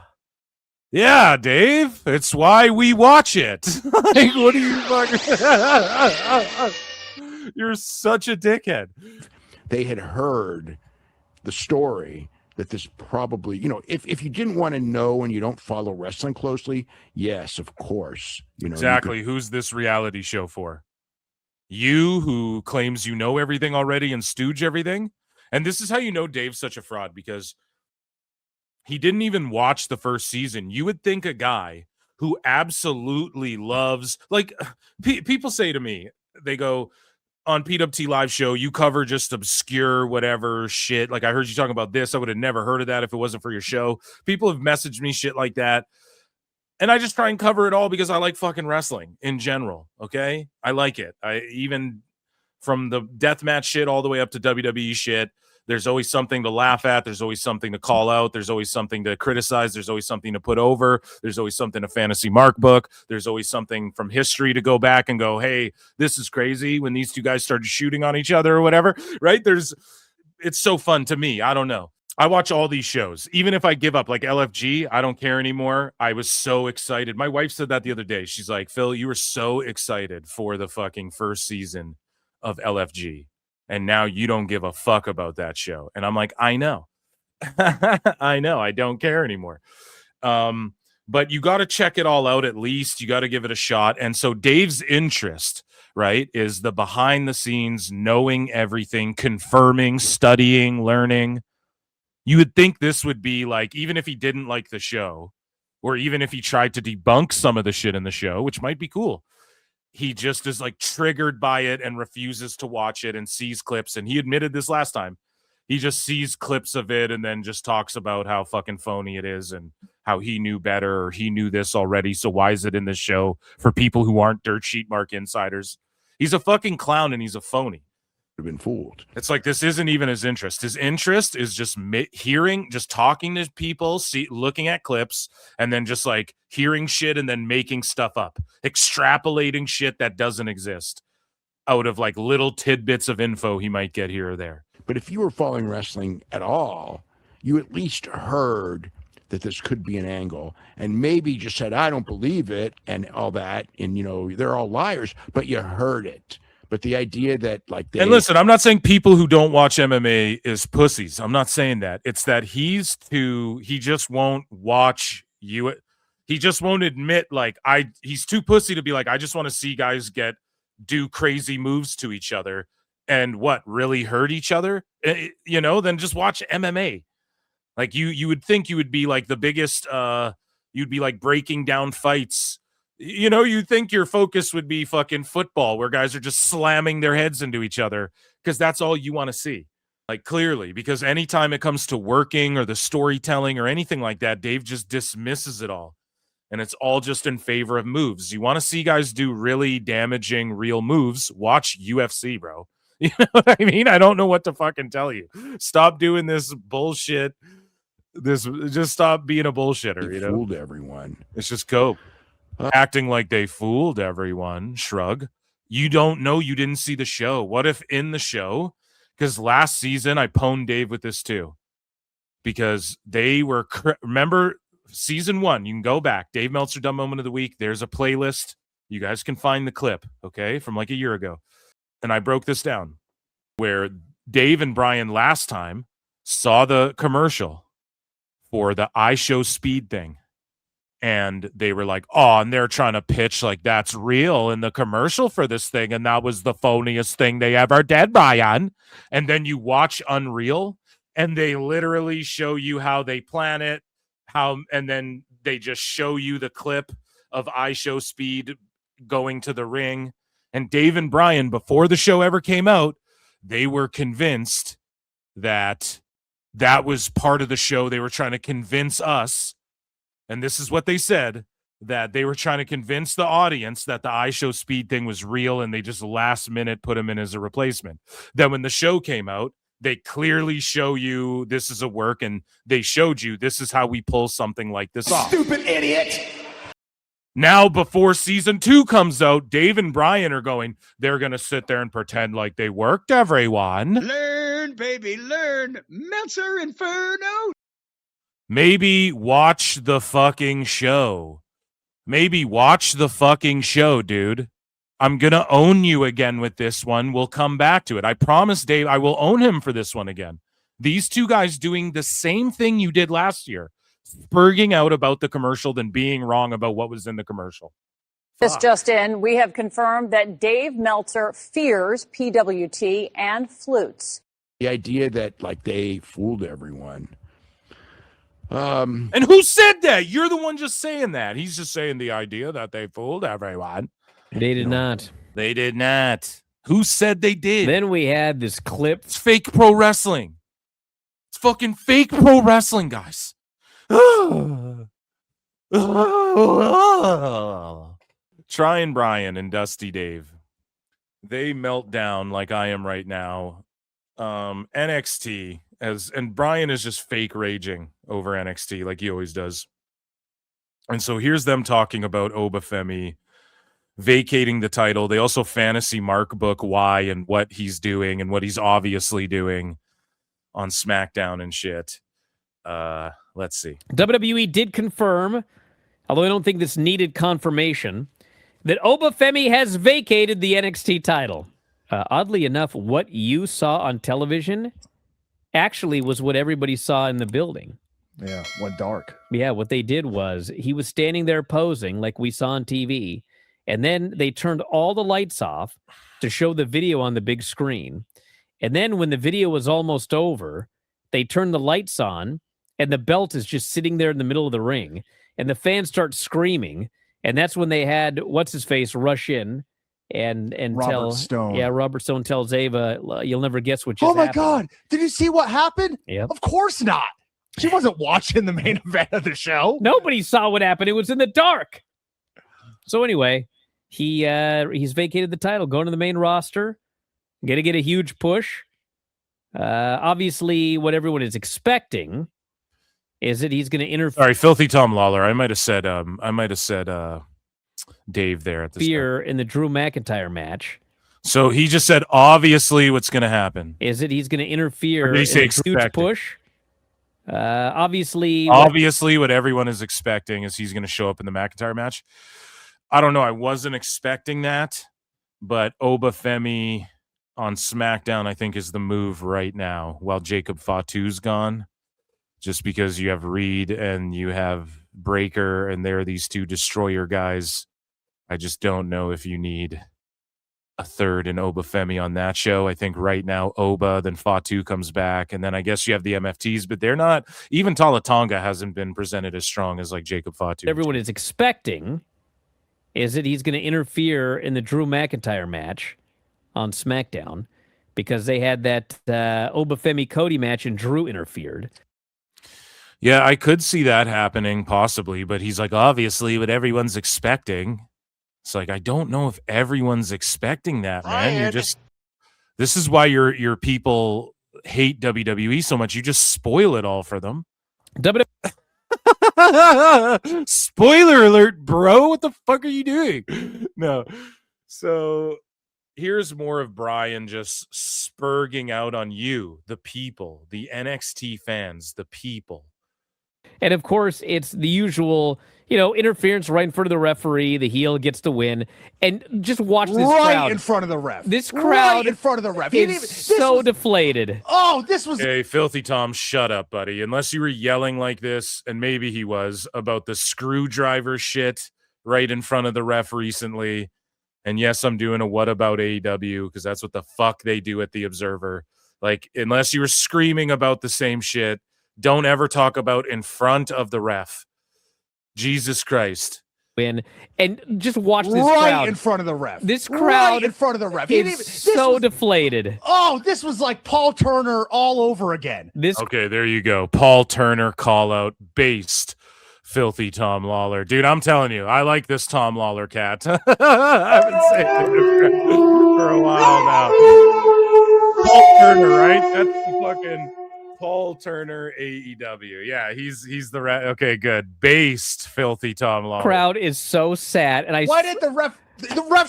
Yeah, Dave. It's why we watch it. What are you fucking... You're such a dickhead. They had heard the story that this probably, if you didn't want to know and you don't follow wrestling closely, yes, of course. Exactly. Who's this reality show for? You, who claims you know everything already and stooge everything? And this is how you know Dave's such a fraud, because he didn't even watch the first season. You would think a guy who absolutely loves, people say to me, they go, on PWT live show, you cover just obscure whatever shit. I heard you talking about this. I would have never heard of that if it wasn't for your show. People have messaged me shit like that. And I just try and cover it all because I like fucking wrestling in general. Okay. I like it. I even from the deathmatch shit all the way up to WWE shit. There's always something to laugh at. There's always something to call out. There's always something to criticize. There's always something to put over. There's always something to fantasy mark book. There's always something from history to go back and go, hey, this is crazy when these two guys started shooting on each other or whatever, right? It's so fun to me. I don't know. I watch all these shows. Even if I give up, like LFG, I don't care anymore. I was so excited. My wife said that the other day. She's like, Phil, you were so excited for the fucking first season of LFG. And now you don't give a fuck about that show. And I'm like, I know. I know. I don't care anymore. But you got to check it all out at least. You got to give it a shot. And so Dave's interest, right, is the behind the scenes, knowing everything, confirming, studying, learning. You would think this would be like, even if he didn't like the show, or even if he tried to debunk some of the shit in the show, which might be cool, he just is like triggered by it and refuses to watch it and sees clips. And he admitted this last time. He just sees clips of it and then just talks about how fucking phony it is and how he knew better or he knew this already. So why is it in this show for people who aren't dirt sheet mark insiders? He's a fucking clown and he's a phony. Been fooled. It's like this isn't even his interest. His interest is just hearing, just talking to people, looking at clips, and then just like hearing shit and then making stuff up, extrapolating shit that doesn't exist out of like little tidbits of info he might get here or there. But if you were following wrestling at all, you at least heard that this could be an angle and maybe just said, I don't believe it and all that. And, you know, they're all liars, but you heard it. But the idea that like and listen, I'm not saying people who don't watch MMA is pussies. I'm not saying that. It's that he just won't watch you. He just won't admit he's too pussy to be like, I just want to see guys do crazy moves to each other and really hurt each other. Then just watch MMA. Like you would think you would be like the biggest, you'd be like breaking down fights. You think your focus would be fucking football where guys are just slamming their heads into each other because that's all you want to see. Like clearly, because anytime it comes to working or the storytelling or anything like that, Dave just dismisses it all. And it's all just in favor of moves. You want to see guys do really damaging real moves, watch UFC, bro. You know what I mean? I don't know what to fucking tell you. Stop doing this bullshit. Just stop being a bullshitter. He fooled everyone. It's just cope. Acting like they fooled everyone. Shrug. You don't know. You didn't see the show. What if in the show? Because last season I pwned Dave with this too. Because they were remember season 1. You can go back. Dave Meltzer Dumb Moment of the Week. There's a playlist. You guys can find the clip. Okay, from like a year ago. And I broke this down where Dave and Brian last time saw the commercial for the I Show Speed thing. And they were like, oh, and they're trying to pitch like that's real in the commercial for this thing. And that was the phoniest thing they ever did, Brian. And then you watch Unreal and they literally show you how they plan it, and then they just show you the clip of I Show Speed going to the ring. And Dave and Brian, before the show ever came out, they were convinced that that was part of the show. They were trying to convince us. And this is what they said, that they were trying to convince the audience that the I Show Speed thing was real, and they just last minute put him in as a replacement. Then when the show came out, they clearly show you this is a work, and they showed you this is how we pull something like this off. Stupid idiot! Now, before season 2 comes out, Dave and Brian are they're going to sit there and pretend like they worked, everyone. Learn, baby, learn. Meltzer Inferno. Maybe watch the fucking show. Maybe watch the fucking show, dude. I'm going to own you again with this one. We'll come back to it. I promise, Dave, I will own him for this one again. These two guys doing the same thing you did last year. Spurging out about the commercial than being wrong about what was in the commercial. This just in, we have confirmed that Dave Meltzer fears PWT and flutes. The idea that like they fooled everyone. And who said that? You're the one just saying that. He's just saying the idea that they fooled everyone. They did not. They did not. Who said they did? Then we had this clip. It's fake pro wrestling. It's fucking fake pro wrestling, guys. Trying Brian and Dusty Dave. They melt down like I am right now. NXT and Brian is just fake raging over NXT like he always does. And so here's them talking about Obafemi vacating the title. They also fantasy mark book why and what he's doing and what he's obviously doing on SmackDown and shit. Let's see. WWE did confirm, although I don't think this needed confirmation, that Obafemi has vacated the NXT title. Oddly enough, what you saw on television actually was what everybody saw in the building. Yeah, went dark. Yeah, what they did was he was standing there posing like we saw on TV, and then they turned all the lights off to show the video on the big screen. And then when the video was almost over, they turned the lights on, and the belt is just sitting there in the middle of the ring, and the fans start screaming, and that's when they had what's-his-face rush in and Robert tell Stone. Yeah, Robert Stone tells Ava, "You'll never guess what just Oh my happened." God! Did you see what happened? Yep. Of course not. She wasn't watching the main event of the show. Nobody saw what happened. It was in the dark. So anyway, he's vacated the title, going to the main roster, going to get a huge push. Obviously, what everyone is expecting is that he's going to interfere. Sorry, Filthy Tom Lawler. I might have said Dave there at the start. In the Drew McIntyre match. So he just said obviously what's going to happen. Is that he's going to interfere Or did he in say a huge expected? push? Obviously, What everyone is expecting is he's going to show up in the McIntyre match. I don't know. I wasn't expecting that, but Obafemi on SmackDown, I think, is the move right now while Jacob Fatu's gone. Just because you have Reed and you have Breaker and there are these two destroyer guys. I just don't know if you need a third in Obafemi on that show. I think right now Oba, then Fatu comes back, and then I guess you have the MFTs, but they're not. Even Talatonga hasn't been presented as strong as like Jacob Fatu. everyone is expecting is that he's going to interfere in the Drew McIntyre match on SmackDown because they had that Obafemi Cody match and Drew interfered. Yeah, I could see that happening possibly, but he's like, obviously what everyone's expecting. It's like, I don't know if everyone's expecting that, man. You're just, this is why your people hate WWE so much. You just spoil it all for them. Spoiler alert, bro. What the fuck are you doing? No. So here's more of Brian just spurging out on you, the people, the NXT fans, the people. And of course, it's the usual, interference right in front of the referee. The heel gets the win. And just watch this crowd. In front of the ref. This crowd right in front of the ref. is so deflated. Oh, this was... Hey, Filthy Tom, shut up, buddy. Unless you were yelling like this, and maybe he was, about the screwdriver shit right in front of the ref recently. And yes, I'm doing a what about AEW, because that's what the fuck they do at the Observer. Like, unless you were screaming about the same shit, don't ever talk about in front of the ref. Jesus Christ. Win. And just watch this right crowd. in front of the ref. This crowd right in front of the ref. is so deflated. Oh, this was like Paul Turner all over again. Okay, there you go. Paul Turner call out based. Filthy Tom Lawler. Dude, I'm telling you, I like this Tom Lawler cat. I've been saying it for a while now. Paul Turner, right? That's the fucking Paul Turner AEW. Yeah, he's the okay, good. Based Filthy Tom Lawler. Crowd is so sad. And why did the ref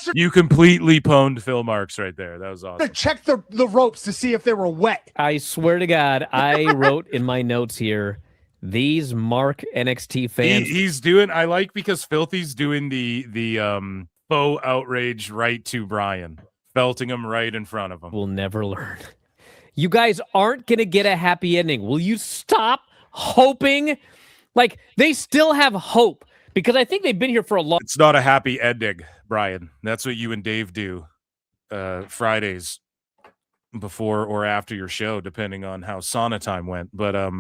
should You completely pwned Phil Marks right there. That was awesome. check the ropes to see if they were wet. I swear to God, I wrote in my notes here, these Mark NXT fans. He's doing, I like because Filthy's doing the faux outrage right to Brian, belting him right in front of him. Will never learn. You guys aren't going to get a happy ending. Will you stop hoping? Like, they still have hope because I think they've been here for a long. It's not a happy ending, Brian. That's what you and Dave do Fridays before or after your show, depending on how sauna time went. But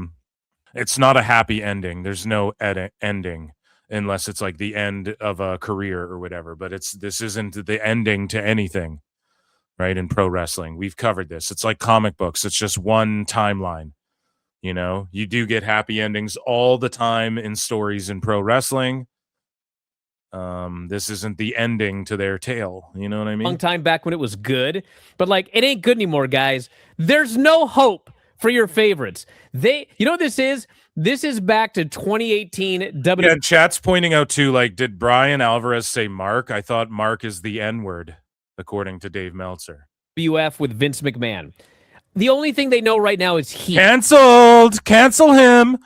it's not a happy ending. There's no ending unless it's like the end of a career or whatever. But this isn't the ending to anything, right? In pro wrestling, we've covered this. It's like comic books. It's just one timeline. You do get happy endings all the time in stories in pro wrestling. This isn't the ending to their tale. You know what I mean? Long time back when it was good, but like it ain't good anymore, guys. There's no hope for your favorites. You know what this is? This is back to 2018 WWE. Yeah, chat's pointing out too, like, did Bryan Alvarez say Mark? I thought Mark is the N-word, according to Dave Meltzer. WF with Vince McMahon. The only thing they know right now is heat. Canceled! Cancel him!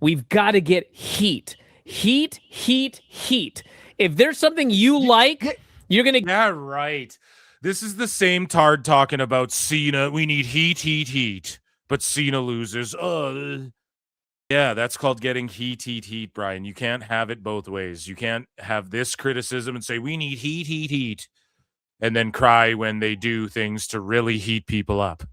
We've got to get heat. Heat, heat, heat. If there's something you like, you're going to... Yeah, right. This is the same tard talking about Cena. We need heat, heat, heat. But Cena loses. Yeah, that's called getting heat, heat, heat, Brian. You can't have it both ways. You can't have this criticism and say, we need heat, heat, heat, and then cry when they do things to really heat people up.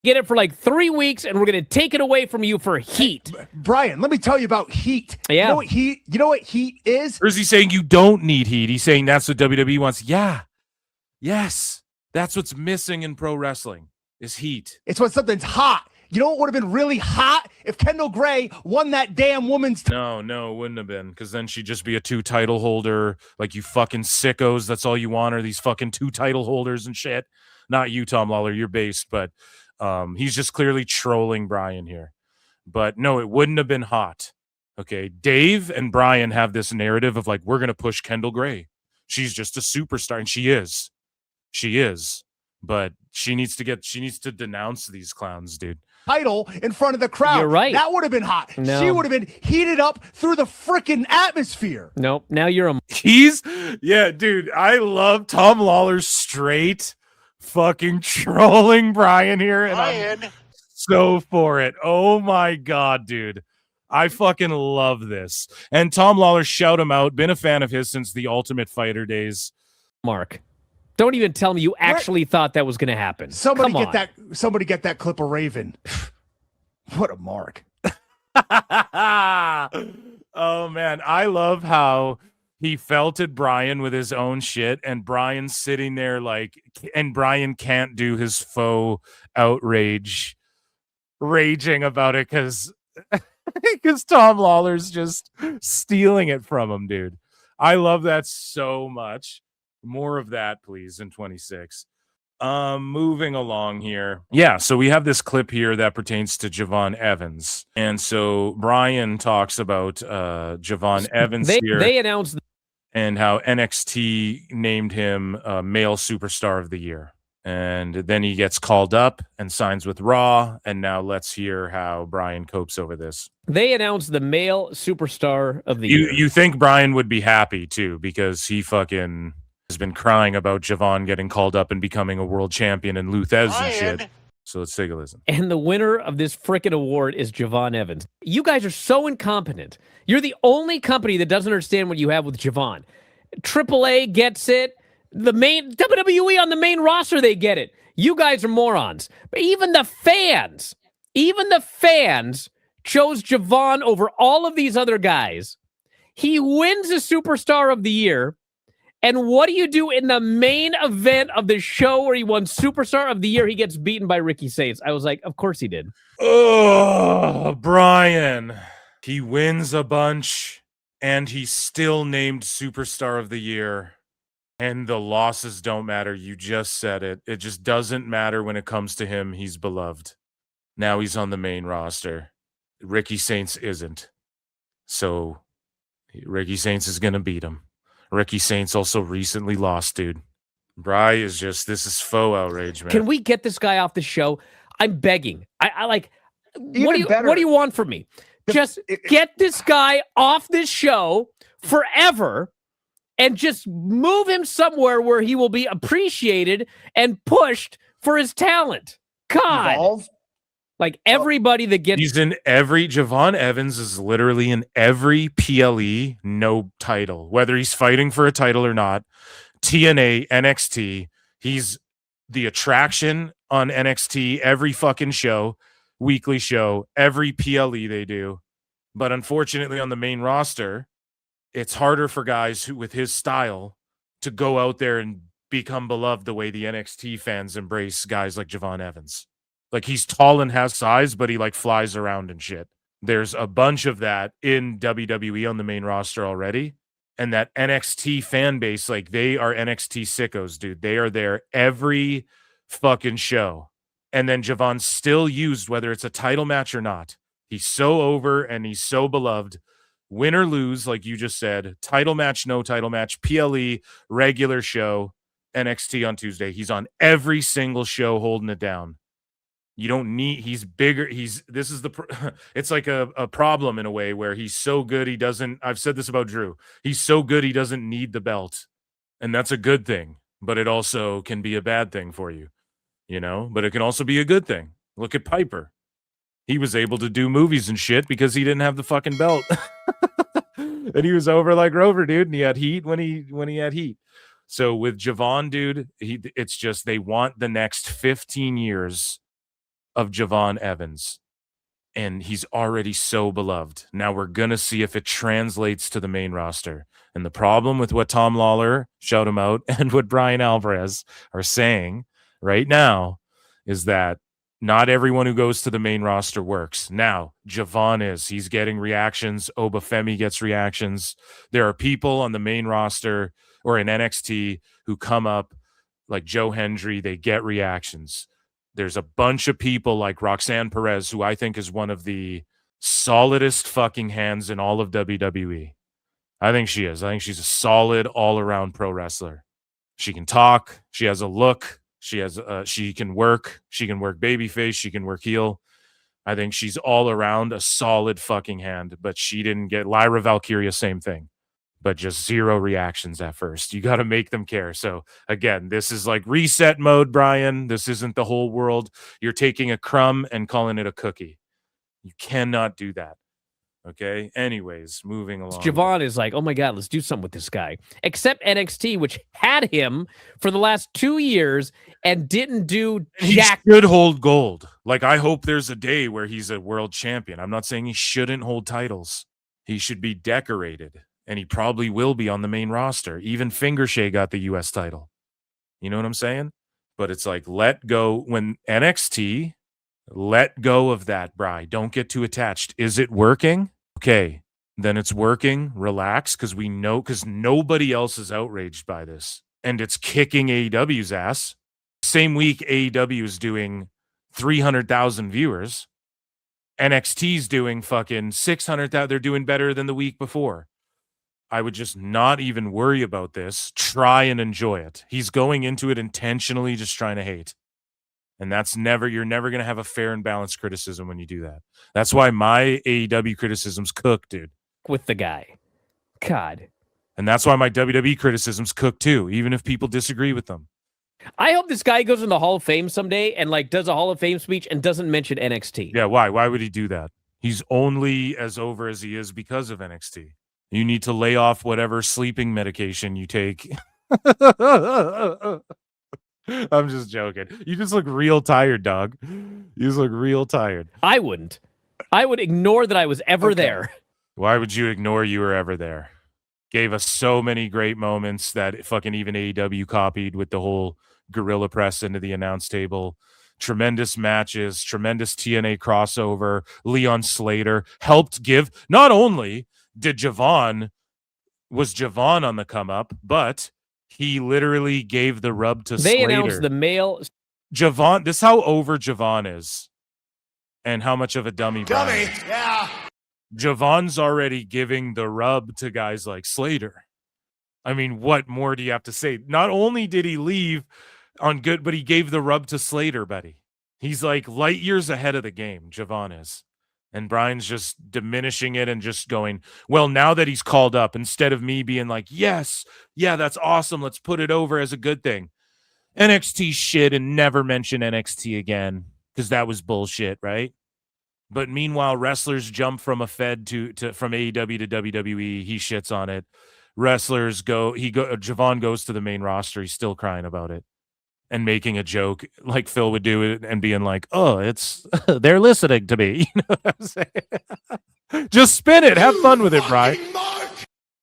Get it for like 3 weeks, and we're going to take it away from you for heat. Brian, let me tell you about heat. Yeah. You know what heat is? Or is he saying you don't need heat? He's saying that's what WWE wants. Yeah. Yes. That's what's missing in pro wrestling is heat. It's when something's hot. You know what would have been really hot? If Kendall Gray won that damn woman's No, it wouldn't have been, because then she'd just be a 2 title holder. Like, you fucking sickos. That's all you want are these fucking 2 title holders and shit. Not you, Tom Lawler. You're based, but he's just clearly trolling Brian here. But no, it wouldn't have been hot. Okay, Dave and Brian have this narrative of like, we're going to push Kendall Gray. She's just a superstar, and she is. She is. But she needs to denounce these clowns, dude. title in front of the crowd. You're right. That would have been hot. No. She would have been heated up through the freaking atmosphere. Nope. Now you're a... Yeah, dude, I love Tom Lawler's straight fucking trolling Brian here, and I'm so for it. Oh my God, dude. I fucking love this. And Tom Lawler, shout him out. Been a fan of his since the Ultimate Fighter days. Mark. Don't even tell me you actually thought that was going to happen. Somebody Come get on. that. Somebody get that clip of Raven. What a mark. Oh man, I love how he felted Brian with his own shit, and Brian's sitting there like, and Brian can't do his faux outrage, raging about it because Tom Lawler's just stealing it from him, dude. I love that so much. More of that, please, in 26. Moving along here. Yeah, so we have this clip here that pertains to Javon Evans. And so Brian talks about Javon Evans here. They announced... and how NXT named him Male Superstar of the Year. And then he gets called up and signs with Raw. And now let's hear how Brian copes over this. They announced the Male Superstar of the Year. You think Brian would be happy, too, because he fucking has been crying about Javon getting called up and becoming a world champion and Luthez and shit. So let's take a listen. And the winner of this freaking award is Javon Evans. You guys are so incompetent. You're the only company that doesn't understand what you have with Javon. AAA gets it. The main WWE on the main roster, they get it. You guys are morons. But even the fans chose Javon over all of these other guys. He wins the Superstar of the Year. And what do you do in the main event of the show where he won Superstar of the Year? He gets beaten by Ricky Saints. I was like, of course he did. Oh, Brian. He wins a bunch, and he's still named Superstar of the Year. And the losses don't matter. You just said it. It just doesn't matter when it comes to him. He's beloved. Now he's on the main roster. Ricky Saints isn't. So Ricky Saints is going to beat him. Ricky Saints also recently lost, dude. Bry is just, this is faux outrage, man. Can we get this guy off the show? I'm begging. I like, what do you want from me? Just get this guy off this show forever and just move him somewhere where he will be appreciated and pushed for his talent. God. Evolve? Like everybody that gets... He's in every... Javon Evans is literally in every PLE, no title. Whether he's fighting for a title or not. TNA, NXT. He's the attraction on NXT every fucking show. Weekly show. Every PLE they do. But unfortunately on the main roster, it's harder for guys who, with his style, to go out there and become beloved the way the NXT fans embrace guys like Javon Evans. Like, he's tall and has size, but he like flies around and shit. There's a bunch of that in WWE on the main roster already. And that NXT fan base, like they are NXT sickos, dude. They are there every fucking show. And then Javon's still used, whether it's a title match or not. He's so over and he's so beloved. Win or lose, like you just said, title match, no title match, PLE, regular show, NXT on Tuesday. He's on every single show holding it down. You don't need, he's bigger. This is it's like a problem in a way where he's so good. He doesn't, I've said this about Drew. He's so good. He doesn't need the belt. And that's a good thing, but it also can be a bad thing for you, but it can also be a good thing. Look at Piper. He was able to do movies and shit because he didn't have the fucking belt. And he was over like Rover, dude. And he had heat when he had heat. So with Javon, dude, it's just, they want the next 15 years of Javon Evans, and he's already so beloved. Now we're gonna see if it translates to the main roster. And the problem with what Tom Lawler, shout him out, and what Bryan Alvarez are saying right now is that not everyone who goes to the main roster works. Now Javon he's getting reactions. Obafemi gets reactions. There are people on the main roster or in NXT who come up like Joe Hendry. They get reactions. There's a bunch of people like Roxanne Perez, who I think is one of the solidest fucking hands in all of WWE. I think she is. I think she's a solid all-around pro wrestler. She can talk. She has a look. She can work. She can work babyface. She can work heel. I think she's all around a solid fucking hand, but she didn't get Lyra Valkyria, same thing. But just zero reactions at first. You got to make them care. So again, this is like reset mode, Brian. This isn't the whole world. You're taking a crumb and calling it a cookie. You cannot do that. Okay. Anyways, moving along. Javon is like, oh my God, let's do something with this guy. Except NXT, which had him for the last 2 years and didn't do jack. He should hold gold. Like, I hope there's a day where he's a world champion. I'm not saying he shouldn't hold titles. He should be decorated. And he probably will be on the main roster. Even Fingershay got the U.S. title. You know what I'm saying? But it's like, let go. When NXT, let go of that, Bri. Don't get too attached. Is it working? Okay, then it's working. Relax, because we know, because nobody else is outraged by this. And it's kicking AEW's ass. Same week, AEW is doing 300,000 viewers. NXT's doing fucking 600,000. They're doing better than the week before. I would just not even worry about this. Try and enjoy it. He's going into it intentionally just trying to hate. And you're never going to have a fair and balanced criticism when you do that. That's why my AEW criticisms cook, dude. With the guy. God. And that's why my WWE criticisms cook too, even if people disagree with them. I hope this guy goes in the Hall of Fame someday and like does a Hall of Fame speech and doesn't mention NXT. Yeah, why? Why would he do that? He's only as over as he is because of NXT. You need to lay off whatever sleeping medication you take. I'm just joking. You just look real tired, dog. You just look real tired. I wouldn't. I would ignore that I was ever there. Why would you ignore you were ever there? Gave us so many great moments that fucking even AEW copied with the whole gorilla press into the announce table. Tremendous matches, tremendous TNA crossover. Leon Slater helped give. Not only was Javon on the come up, but he literally gave the rub to Slater. They announced the male. Javon, this is how over Javon is and how much of a dummy. Dummy, yeah. Javon's already giving the rub to guys like Slater. I mean, what more do you have to say? Not only did he leave on good, but he gave the rub to Slater, buddy. He's like light years ahead of the game, Javon is. And Brian's just diminishing it and just going, well, now that he's called up, instead of me being like, yes, yeah, that's awesome. Let's put it over as a good thing. NXT shit and never mention NXT again because that was bullshit, right? But meanwhile, wrestlers jump from a Fed from AEW to WWE. He shits on it. Wrestlers Javon goes to the main roster. He's still crying about it and making a joke like Phil would do it and being like, oh, it's they're listening to me. You know what I'm saying? Just spin it. Have fun with it, Brian.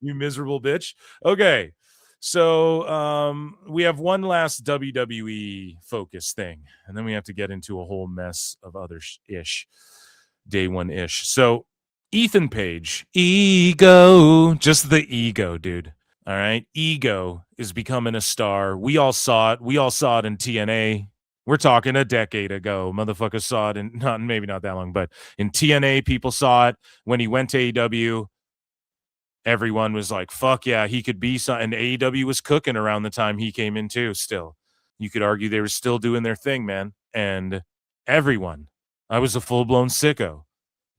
You miserable bitch. Okay. So we have one last WWE focus thing, and then we have to get into a whole mess of other ish. Day one ish. So Ethan Page, ego, just the ego, dude. All right, ego is becoming a star. We all saw it. We all saw it in TNA. We're talking a decade ago. Motherfuckers saw it in maybe not that long, but in TNA, people saw it. When he went to AEW, everyone was like, fuck yeah, he could be something. And AEW was cooking around the time he came in too. Still, you could argue they were still doing their thing, man. And everyone, I was a full-blown sicko.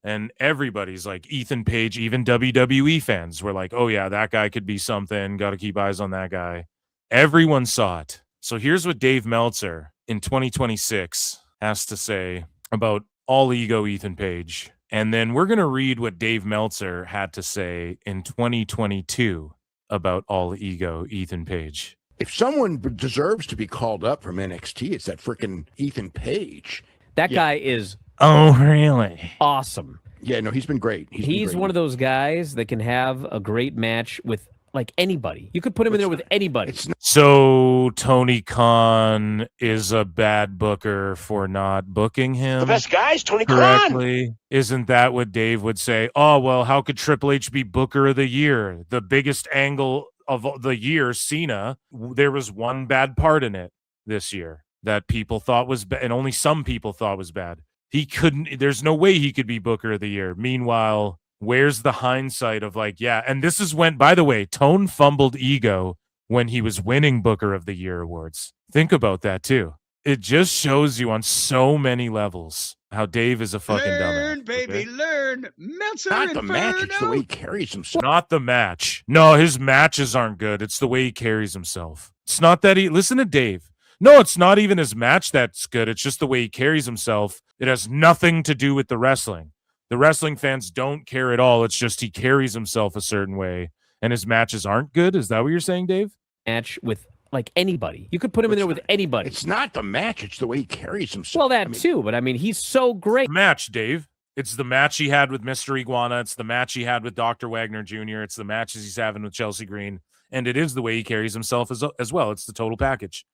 And everybody's like, Ethan Page, even WWE fans were like, oh yeah, that guy could be something. Got to keep eyes on that guy. Everyone saw it. So here's what Dave Meltzer in 2026 has to say about all ego Ethan Page. And then we're going to read what Dave Meltzer had to say in 2022 about all ego Ethan Page. If someone deserves to be called up from NXT, it's that freaking Ethan Page. That guy is Oh, really? awesome. Yeah, no, he's been great. He's one of those guys that can have a great match with like anybody. You could put him in there with anybody. So Tony Khan is a bad booker for not booking him. The best guy's Tony Khan. Correctly. Isn't that what Dave would say? Oh, well, how could Triple H be Booker of the Year? The biggest angle of the year, Cena. There was one bad part in it this year that people thought was bad, and only some people thought was bad. He couldn't, there's no way he could be Booker of the Year. Meanwhile, where's the hindsight of like, yeah, and this is when, by the way, Tone fumbled ego when he was winning Booker of the Year awards. Think about that too. It just shows you on so many levels how Dave is a fucking dumbass. Learn, baby, learn. Meltzer not the match, it's the Inferno. way he carries himself. Not the match. No, his matches aren't good. It's the way he carries himself. It's not that he, listen to Dave. No, it's not even his match that's good. It's just the way he carries himself. It has nothing to do with the wrestling. The wrestling fans don't care at all. It's just he carries himself a certain way, and his matches aren't good. Is that what you're saying, Dave? Match with like anybody. You could put him in there with anybody. It's not the match, it's the way he carries himself. Well, that too, but I mean, he's so great. Match, Dave. It's the match he had with Mr. Iguana. It's the match he had with Dr. Wagner Jr. It's the matches he's having with Chelsea Green. And it is the way he carries himself as well. It's the total package.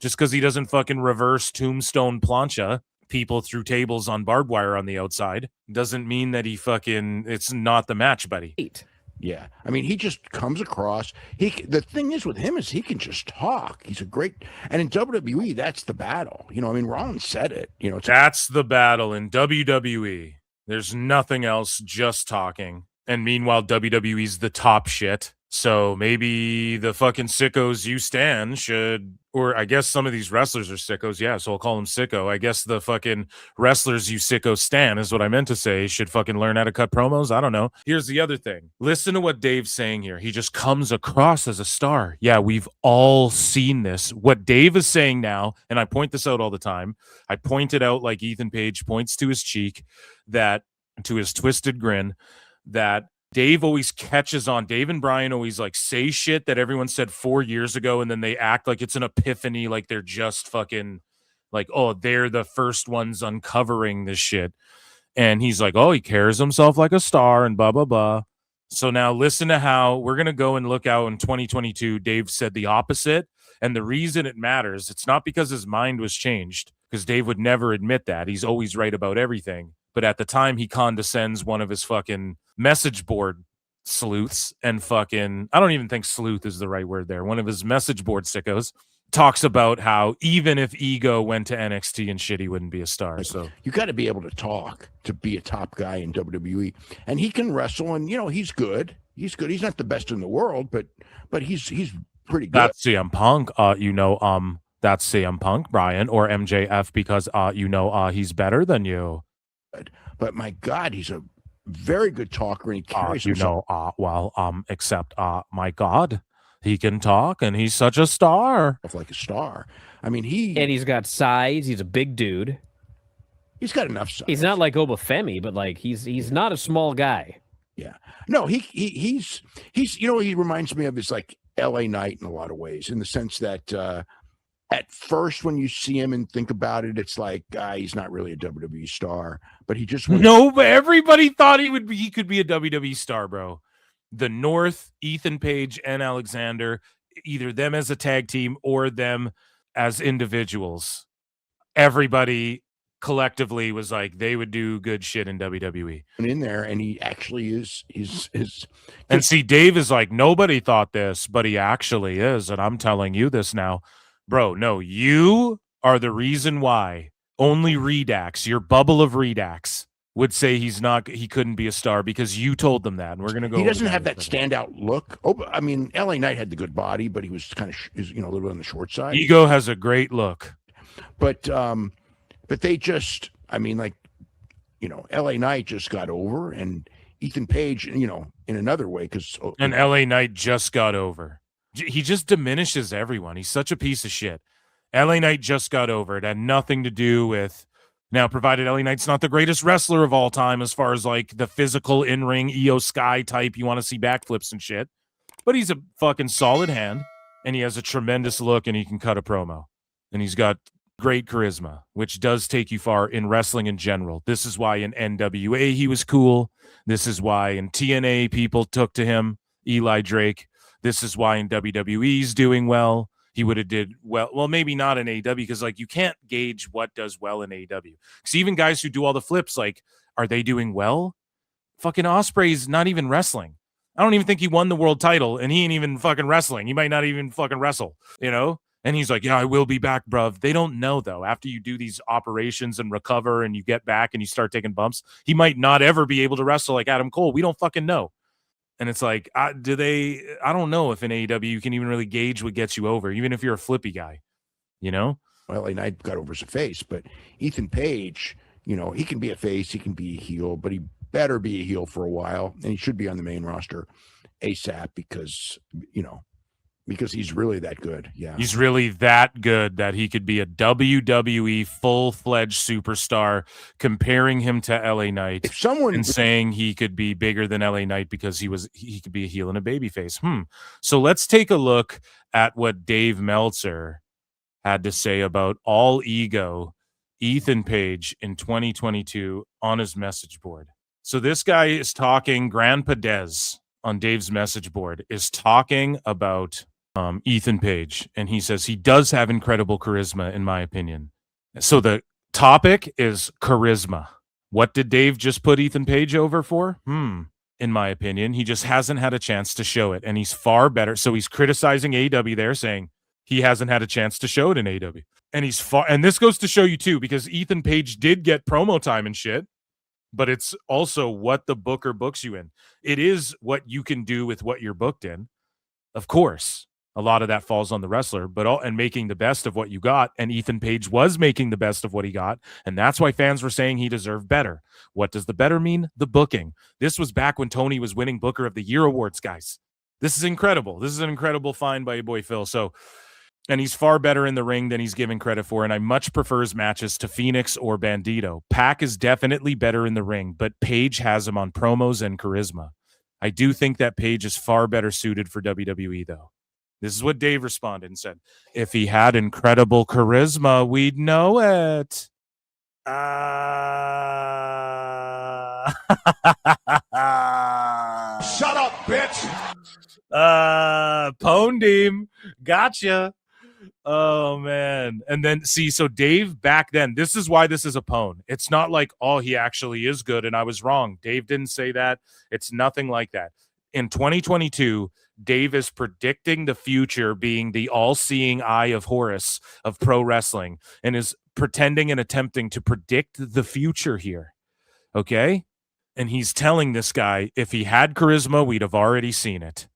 Just because he doesn't fucking reverse tombstone plancha people through tables on barbed wire on the outside doesn't mean that he fucking, it's not the match, buddy. Yeah, I mean, he just comes across. The thing is with him is he can just talk. He's a great, and in WWE, that's the battle. You know, I mean, Rollins said it. You know, That's the battle in WWE. There's nothing else, just talking. And meanwhile, WWE's the top shit. So maybe the fucking sickos you stand should, or I guess some of these wrestlers are sickos. Yeah, so I'll call them sicko. I guess the fucking wrestlers you sicko stand is what I meant to say should fucking learn how to cut promos. I don't know. Here's the other thing. Listen to what Dave's saying here. He just comes across as a star. Yeah, we've all seen this. What Dave is saying now, and I point this out all the time. I point it out like Ethan Page points to his cheek, that to his twisted grin, that Dave always catches on. Dave and Brian always like say shit that everyone said 4 years ago, and then they act like it's an epiphany, like they're just fucking like, oh, they're the first ones uncovering this shit. And he's like, oh, he carries himself like a star and blah, blah, blah. So now listen to how we're going to go and look out in 2022. Dave said the opposite. And the reason it matters, it's not because his mind was changed, because Dave would never admit that. He's always right about everything. But at the time, he condescends one of his fucking message board sleuths and fucking, I don't even think sleuth is the right word there. One of his message board sickos talks about how even if ego went to NXT and shit, he wouldn't be a star. So you got to be able to talk to be a top guy in WWE, and he can wrestle, and you know he's good. He's good. He's not the best in the world, but he's pretty good. That's CM Punk. That's CM Punk, Brian, or MJF, because he's better than you. But my God, he's a very good talker, and he carries himself. Except my God, he can talk, and he's such a star. Like a star. I mean, he's got size. He's a big dude. He's got enough size. He's not like Obafemi, but like he's not a small guy. Yeah. No, he's you know, he reminds me of his like LA Knight in a lot of ways, in the sense that at first when you see him and think about it, it's like he's not really a WWE star, but he just no, but everybody thought he could be a WWE star, bro. The North, Ethan Page and Alexander, either them as a tag team or them as individuals. Everybody collectively was like they would do good shit in WWE. In there, and he actually is. And see, Dave is like, nobody thought this, but he actually is, and I'm telling you this now, bro. No, you are the reason why. Only Redax, your bubble of Redax, would say he couldn't be a star because you told them that, and we're gonna go. He doesn't have that standout look. Oh, I mean, LA Knight had the good body, but he was kind of a little bit on the short side. Ego has a great look, but they just, I mean, like, LA Knight just got over, and Ethan Page, in another way, because and LA Knight just got over. He just diminishes everyone. He's such a piece of shit. LA Knight just got over. It had nothing to do with. Now, provided LA Knight's not the greatest wrestler of all time as far as like the physical in-ring Io Sky type, you want to see backflips and shit. But he's a fucking solid hand, and he has a tremendous look, and he can cut a promo. And he's got great charisma, which does take you far in wrestling in general. This is why in NWA he was cool. This is why in TNA people took to him, Eli Drake. This is why in WWE he's doing well. He would have did well. Well, maybe not in AEW because like you can't gauge what does well in AEW. Because even guys who do all the flips, like, are they doing well? Fucking Osprey's not even wrestling. I don't even think he won the world title, and he ain't even fucking wrestling. He might not even fucking wrestle, And he's like, yeah, I will be back, bruv. They don't know, though. After you do these operations and recover and you get back and you start taking bumps, he might not ever be able to wrestle like Adam Cole. We don't fucking know. And it's like, I don't know if in AEW you can even really gauge what gets you over, even if you're a flippy guy, Well, and I got over as a face, but Ethan Page, he can be a face, he can be a heel, but he better be a heel for a while, and he should be on the main roster ASAP because he's really that good. Yeah. He's really that good that he could be a WWE full-fledged superstar, comparing him to LA Knight. If someone and saying he could be bigger than LA Knight because he could be a heel and a babyface. So let's take a look at what Dave Meltzer had to say about all ego Ethan Page in 2022 on his message board. So this guy is talking, Grandpa Dez on Dave's message board is talking about Ethan Page, and he says he does have incredible charisma, in my opinion. So the topic is charisma. What did Dave just put Ethan Page over for? In my opinion, he just hasn't had a chance to show it, and he's far better. So he's criticizing AEW there, saying he hasn't had a chance to show it in AEW. And and this goes to show you too, because Ethan Page did get promo time and shit, but it's also what the booker books you in. It is what you can do with what you're booked in. Of course, a lot of that falls on the wrestler, and making the best of what you got. And Ethan Page was making the best of what he got. And that's why fans were saying he deserved better. What does the better mean? The booking. This was back when Tony was winning Booker of the Year awards, guys. This is incredible. This is an incredible find by your boy Phil. And he's far better in the ring than he's given credit for. And I much prefer his matches to Phoenix or Bandito. Pac is definitely better in the ring, but Page has him on promos and charisma. I do think that Page is far better suited for WWE, though. This is what Dave responded and said. If he had incredible charisma, we'd know it. Shut up, bitch! Pondeem. Gotcha. Oh, man. And then, so Dave back then, this is why this is a pwn. It's not like, oh, he actually is good and I was wrong. Dave didn't say that. It's nothing like that. In 2022, Dave is predicting the future, being the all-seeing eye of Horus of pro wrestling, and is pretending and attempting to predict the future here. Okay? And he's telling this guy, if he had charisma, we'd have already seen it.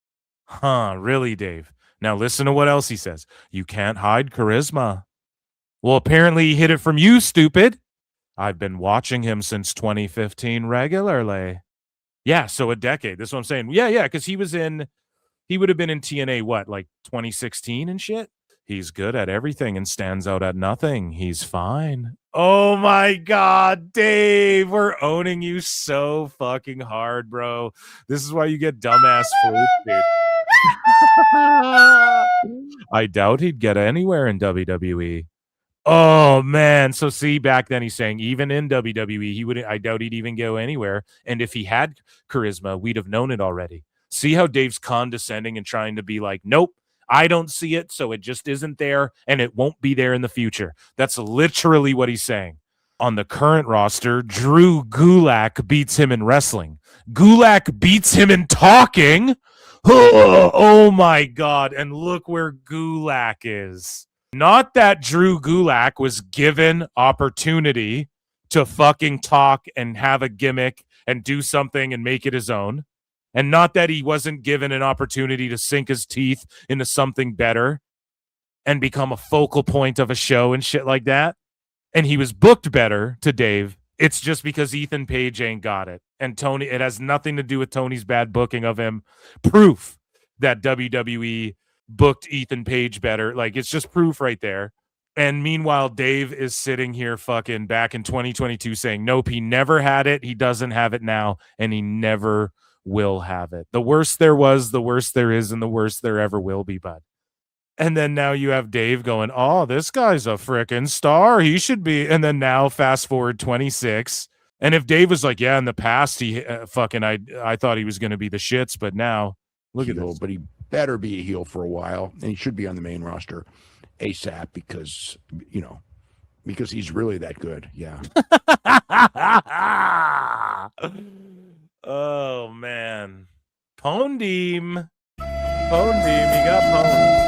Really, Dave? Now listen to what else he says. You can't hide charisma. Well, apparently he hid it from you, stupid. I've been watching him since 2015 regularly. Yeah, so a decade. That's what I'm saying. Yeah, because he would have been in TNA, what, like 2016 and shit? He's good at everything and stands out at nothing. He's fine. Oh my God, Dave, we're owning you so fucking hard, bro. This is why you get dumbass flute, dude. I doubt he'd get anywhere in WWE. Oh man, so see, back then he's saying even in WWE, I doubt he'd even go anywhere. And if he had charisma, we'd have known it already. See how Dave's condescending and trying to be like, nope, I don't see it, so it just isn't there, and it won't be there in the future. That's literally what he's saying. on the current roster, Drew Gulak beats him in wrestling. Gulak beats him in talking. Oh my God. And look where Gulak is. Not that Drew Gulak was given opportunity to fucking talk and have a gimmick and do something and make it his own. And not that he wasn't given an opportunity to sink his teeth into something better and become a focal point of a show and shit like that. And he was booked better to Dave. It's just because Ethan Page ain't got it. And Tony, it has nothing to do with Tony's bad booking of him. Proof that WWE booked Ethan Page better. Like, it's just proof right there. And meanwhile, Dave is sitting here fucking back in 2022 saying, nope, he never had it. He doesn't have it now. And he never will have it. The worse there was, the worse there is, and the worse there ever will be, bud. And then now you have Dave going, oh, this guy's a frickin' star. He should be. And then now fast forward 26. And if Dave was like, yeah, in the past, he I thought he was going to be the shits, but now look at this. But he better be a heel for a while. And he should be on the main roster ASAP because, because he's really that good. Yeah. Oh, man. Pondeem. Pondeem. He got pwned.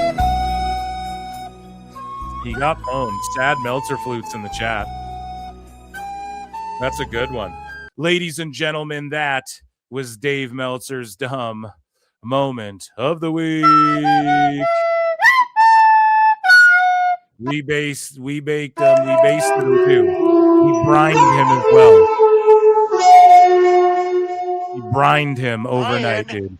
He got pwned. Sad Meltzer flutes in the chat. That's a good one. Ladies and gentlemen, that was Dave Meltzer's dumb moment of the week. We based him too. We brined him as well. We brined him overnight, dude.